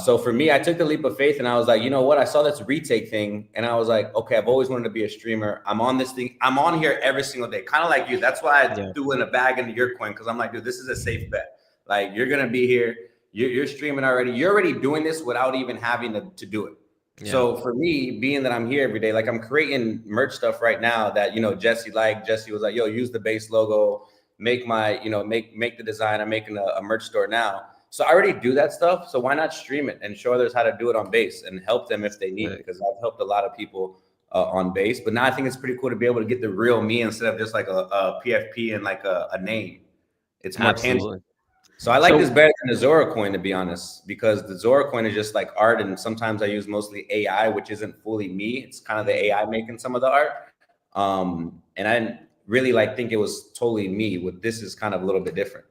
So for me, I took the leap of faith and I was like, you know what? I saw this retake thing and I was like, okay, I've always wanted to be a streamer. I'm on this thing. I'm on here every single day, kind of like you. That's why I threw in a bag into your coin because I'm like, dude, this is a safe bet. Like you're going to be here. You're streaming already. You're already doing this without even having to do it. Yeah. So for me, being that I'm here every day, like I'm creating merch stuff right now that, Jesse was like, yo, use the base logo, make my, make the design. I'm making a merch store now. So I already do that stuff. So why not stream it and show others how to do it on base and help them if they need it? Because I've helped a lot of people on base. But now I think it's pretty cool to be able to get the real me instead of just like a PFP and like a name. It's more tangible. So I like this better than the Zora coin, to be honest, because the Zora coin is just like art. And sometimes I use mostly AI, which isn't fully me. It's kind of the AI making some of the art. And I didn't really think it was totally me. With this is kind of a little bit different.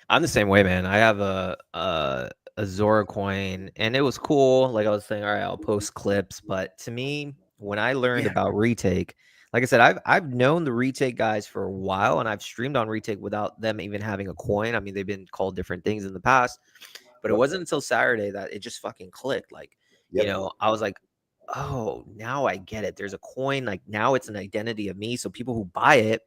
I'm the same way, man. I have a Zora coin and it was cool. Like I was saying, all right, I'll post clips. But to me, when I learned about retake, like I said, I've known the retake guys for a while and I've streamed on retake without them even having a coin. I mean, they've been called different things in the past, but it wasn't until Saturday that it just fucking clicked. Like, I was like, oh, now I get it. There's a coin. Like now it's an identity of me. So people who buy it,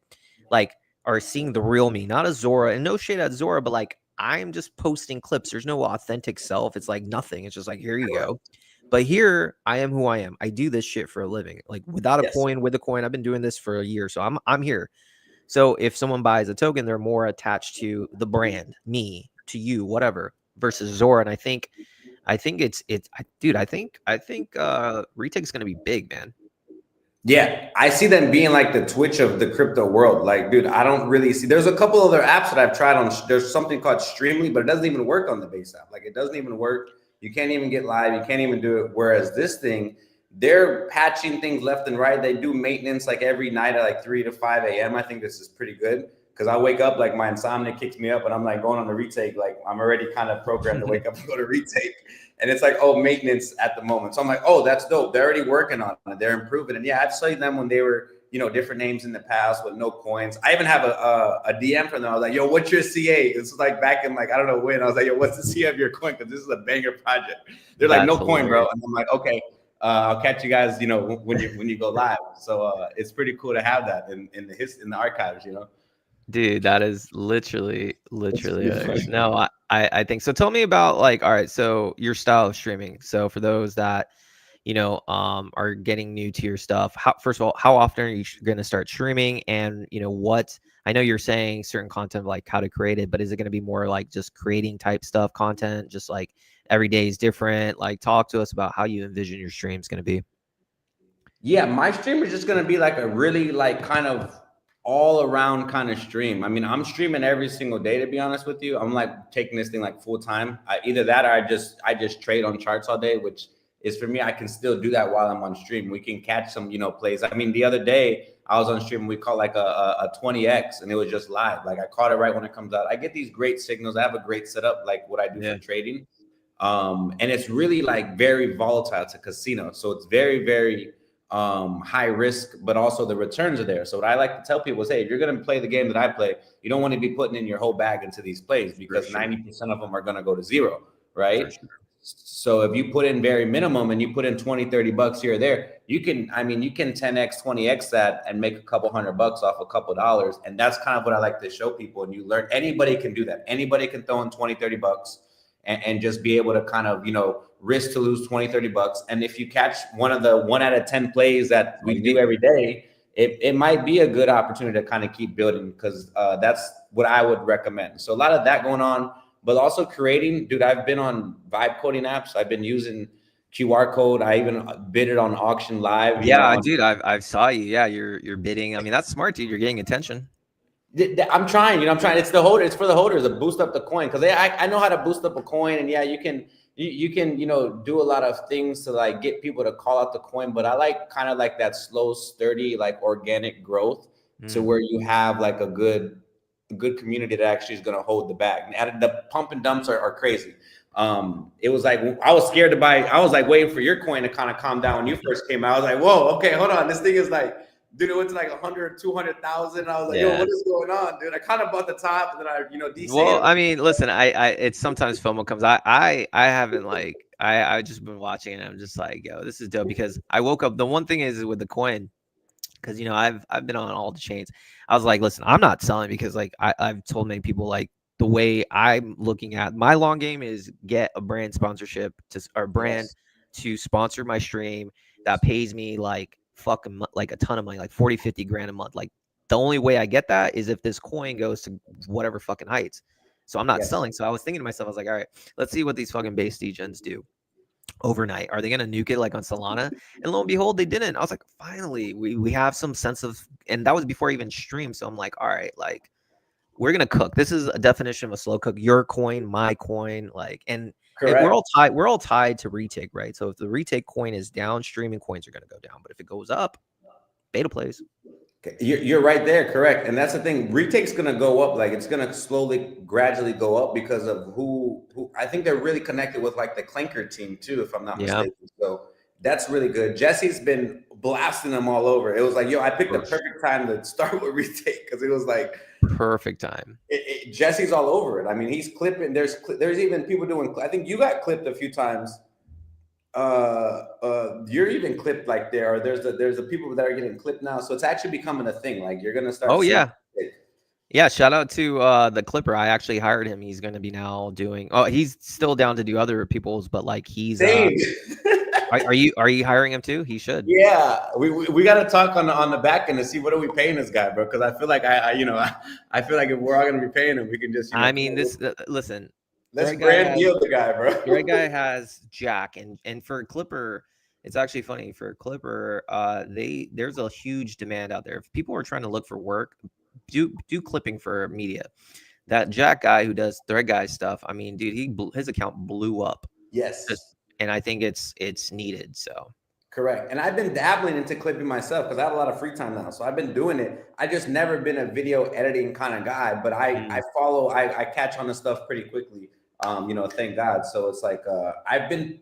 like, are seeing the real me, not a Zora, and no shade at Zora, but like I'm just posting clips. There's no authentic self. It's like nothing. It's just like, here you go. But here I am who I am. I do this shit for a living. Like without a coin, with a coin. I've been doing this for a year. So I'm here. So if someone buys a token, they're more attached to the brand, me, to you, whatever, versus Zora. And I think dude, I think retake's gonna be big, man.
Yeah, I see them being like the Twitch of the crypto world. Like, dude, I don't really see. There's a couple other apps that I've tried on. There's something called Streamly, but it doesn't even work on the base app. Like, it doesn't even work. You can't even get live. You can't even do it. Whereas this thing, they're patching things left and right. They do maintenance like every night at like 3 to 5 a.m. I think this is pretty good because I wake up, like my insomnia kicks me up and I'm like going on the retake. Like I'm already kind of programmed to wake up and go to retake. And it's like, oh, maintenance at the moment. So I'm like, oh, that's dope. They're already working on it. They're improving. And yeah, I've studied them when they were, different names in the past with no coins. I even have a DM from them. I was like, yo, what's your CA? It's like back in like, I don't know when. I was like, yo, what's the CA of your coin? Because this is a banger project. They're like, no coin, bro. And I'm like, okay, I'll catch you guys, when you go live. So it's pretty cool to have that in the archives,
Dude, that is literally no, I think so. Tell me about like, all right, so your style of streaming. So for those that are getting new to your stuff, first of all, how often are you going to start streaming? And what I know you're saying certain content like how to create it, but is it going to be more like just creating type stuff content, just like every day is different? Like talk to us about how you envision your streams going to be.
Yeah, my stream is just going to be like a really like kind of all around kind of stream. I mean, I'm streaming every single day, to be honest with you. I'm like taking this thing like full time. Either that or I just trade on charts all day, which is for me, I can still do that while I'm on stream. We can catch some, plays. I mean, the other day I was on stream, we caught like a 20X and it was just live. Like I caught it right when it comes out. I get these great signals. I have a great setup, like what I do for trading. And it's really like very volatile. It's a casino. So it's very, very high risk, but also the returns are there. So what I like to tell people is, hey, if you're going to play the game that I play, you don't want to be putting in your whole bag into these plays because 90% of them are going to go to zero, right? So if you put in very minimum and you put in 20, 30 bucks here or there, you can, I mean, you can 10x, 20x that and make a couple $100 off a couple dollars. And that's kind of what I like to show people. And you learn, anybody can do that. Anybody can throw in 20, 30 bucks and just be able to kind of, you know, risk to lose 20, 30 bucks. And if you catch one of the 1 out of 10 plays that we do every day, it might be a good opportunity to kind of keep building, because that's what I would recommend. So a lot of that going on, but also creating, dude, I've been on vibe coding apps. I've been using QR code. I even bid it on Auction Live.
Yeah, dude, I've saw you. Yeah, you're bidding. I mean, that's smart, dude. You're getting attention.
I'm trying, I'm trying. It's the holder. It's for the holders to boost up the coin, because I know how to boost up a coin, and yeah, you can do a lot of things to like get people to call out the coin. But I like kind of like that slow, sturdy, like organic growth to where you have like a good community that actually is going to hold the bag. And the pump and dumps are crazy. It was like, I was scared to buy. I was like waiting for your coin to kind of calm down when you first came out. I was like, whoa, okay, hold on. This thing is like, dude, it went to like 100, 200,000. I was like, yo, what is going on, dude? I kind of bought the top, and then I,
Well, I mean, listen, I it's sometimes FOMO comes. I haven't like, I just been watching it, and I'm just like, yo, this is dope, because I woke up. The one thing is with the coin, because I've been on all the chains. I was like, listen, I'm not selling, because like I've told many people, like, the way I'm looking at my long game is get a brand sponsorship to sponsor my stream that pays me like fucking like a ton of money, like 40, 50 grand a month. Like, the only way I get that is if this coin goes to whatever fucking heights. So I'm not selling. So I was thinking to myself, I was like, all right, let's see what these fucking base degens do overnight. Are they going to nuke it like on Solana? And lo and behold, they didn't. I was like, finally, we have some sense of, and that was before I even streamed. So I'm like, all right, like, we're going to cook. This is a definition of a slow cook. Your coin, my coin, like, and we're all tied to retake, right? So if the retake coin is down, streaming coins are going to go down. But if it goes up, beta plays.
You're right there, correct. And that's the thing. Retake's going to go up. Like, it's going to slowly, gradually go up because of who I think they're really connected with, like the Clanker team too, if I'm not mistaken. So that's really good. Jesse's been blasting them all over. It was like, yo, I picked the perfect time to start with retake, because it was like
perfect time.
Jesse's all over it. I mean, he's clipping. There's even people doing. I think you got clipped a few times. You're even clipped like there. Or there's the people that are getting clipped now. So it's actually becoming a thing. Like, you're gonna start.
Oh yeah. Yeah, shout out to the Clipper. I actually hired him. He's going to be now doing. Oh, he's still down to do other people's, but like he's. Are you hiring him too? He should.
Yeah, we got to talk on the back end to see what are we paying this guy, bro? Because I feel like I feel like if we're all going to be paying him, we can just.
I mean, listen.
Let's brand deal the guy, bro.
The right guy has Jack, and for Clipper, it's actually funny for Clipper. There's a huge demand out there. If people are trying to look for work, do clipping for media. That Jack guy who does Thread Guy stuff, I mean, dude, his account blew up.
Yes.
And I think it's needed. So
correct. And I've been dabbling into clipping myself because I have a lot of free time now. So I've been doing it. I just never been a video editing kind of guy, but I catch on the stuff pretty quickly. Thank God. So it's like I've been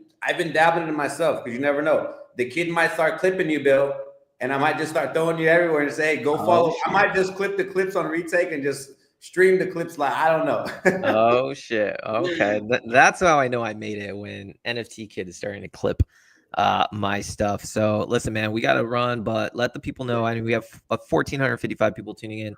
dabbling in myself, because you never know. The kid might start clipping you, Bill, and I might just start throwing you everywhere and say, hey, go follow. I might just clip the clips on retake and just stream the clips live. I don't know.
Oh shit. Okay. That's how I know I made it, when NFT KID is starting to clip my stuff. So listen, man, we got to run, but let the people know. I mean, we have 1,455 people tuning in.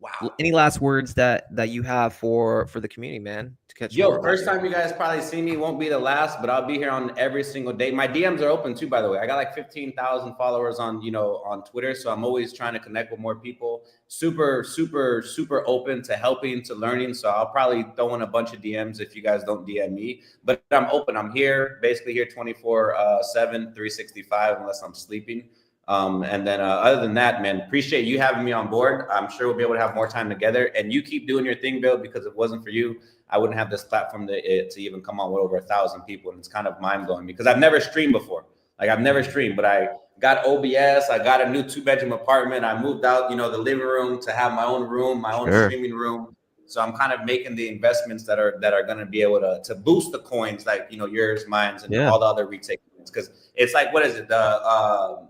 Wow. Any last words that you have for the community, man, to catch?
Yo, first time you guys probably see me, won't be the last, but I'll be here on every single day. My DMs are open too, by the way. I got like 15,000 followers on Twitter, so I'm always trying to connect with more people. Super, super, super open to helping, to learning. So I'll probably throw in a bunch of DMs if you guys don't DM me, but I'm open. I'm here, basically here 24/7, 365, unless I'm sleeping. And then other than that, man, appreciate you having me on board. I'm sure we'll be able to have more time together, and you keep doing your thing, Bill, because if it wasn't for you, I wouldn't have this platform to even come on with over 1,000 people. And it's kind of mind blowing, because I've never streamed before. Like, I've never streamed, but I got OBS. I got a new 2-bedroom apartment. I moved out, the living room to have my own room, my own streaming room. So I'm kind of making the investments that are going to be able to boost the coins, like, yours, mine, and all the other retake coins. Because it's like, what is it? The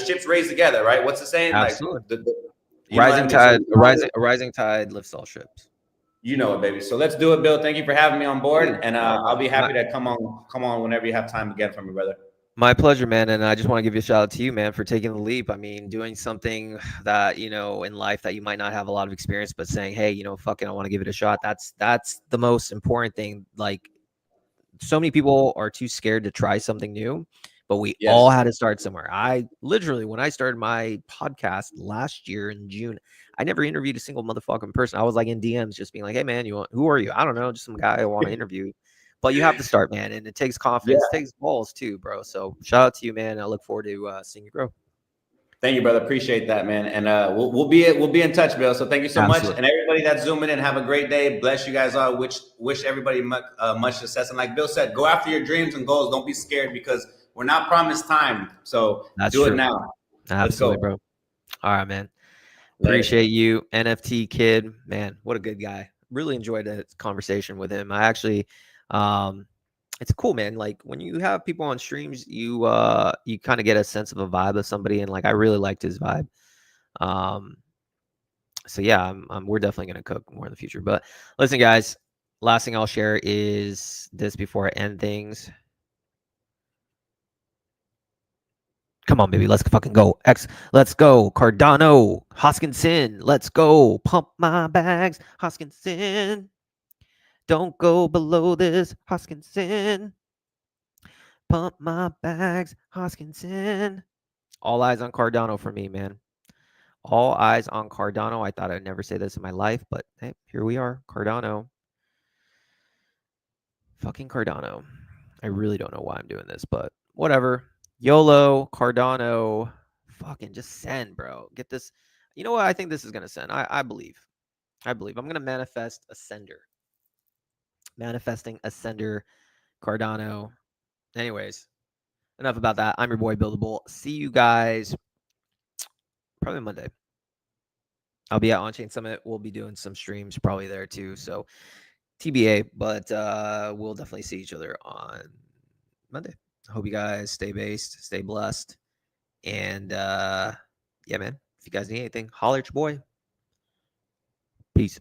ships raise together, right? What's the saying?
Absolutely.
Like,
rising tide lifts all ships.
You know it, baby. So let's do it, Bill. Thank you for having me on board,
Dude,
and I'll be happy to come on whenever you have time again from me, brother.
my pleasure, man. And I just want to give you a shout out to you, man, for taking the leap. I mean, doing something that, you know, in life that you might not have a lot of experience, but saying, hey, you know, fucking, I want to give it a shot. That's the most important thing. Like, so many people are too scared to try something new, but we all had to start somewhere. I literally, when I started my podcast last year in June, I never interviewed a single motherfucking person. I was like in DMs, just being like, hey, man, who are you? I don't know, just some guy I want to interview. But you have to start, man, and it takes confidence, it takes balls too, bro. So shout out to you, man. I look forward to seeing you grow.
Thank you, brother. Appreciate that, man. And we'll be in touch, Bill. So thank you so
Absolutely.
much, and everybody that's zooming in, have a great day. Bless you guys all. Wish everybody much success. And like Bill said, go after your dreams and goals. Don't be scared because we're not promised time. So do it now.
Absolutely, bro. All right, man. Appreciate you, NFT Kid. Man, what a good guy. Really enjoyed that conversation with him. I actually, it's cool, man. Like when you have people on streams, you kind of get a sense of a vibe of somebody, and like I really liked his vibe. So yeah, we're definitely gonna cook more in the future. But listen, guys, last thing I'll share is this before I end things. Come on, baby. Let's fucking go. Let's go. Cardano. Hoskinson. Let's go. Pump my bags. Hoskinson. Don't go below this. Hoskinson. Pump my bags. Hoskinson. All eyes on Cardano for me, man. All eyes on Cardano. I thought I'd never say this in my life, but hey, here we are. Cardano. Fucking Cardano. I really don't know why I'm doing this, but whatever. YOLO, Cardano, fucking just send, bro. Get this. You know what? I think this is going to send. I believe. I'm going to manifest a sender. Manifesting a sender, Cardano. Anyways, enough about that. I'm your boy, Buildable. See you guys probably Monday. I'll be at On-Chain Summit. We'll be doing some streams probably there too. So TBA, but we'll definitely see each other on Monday. I hope you guys stay based, stay blessed. And yeah, man, if you guys need anything, holler at your boy. Peace.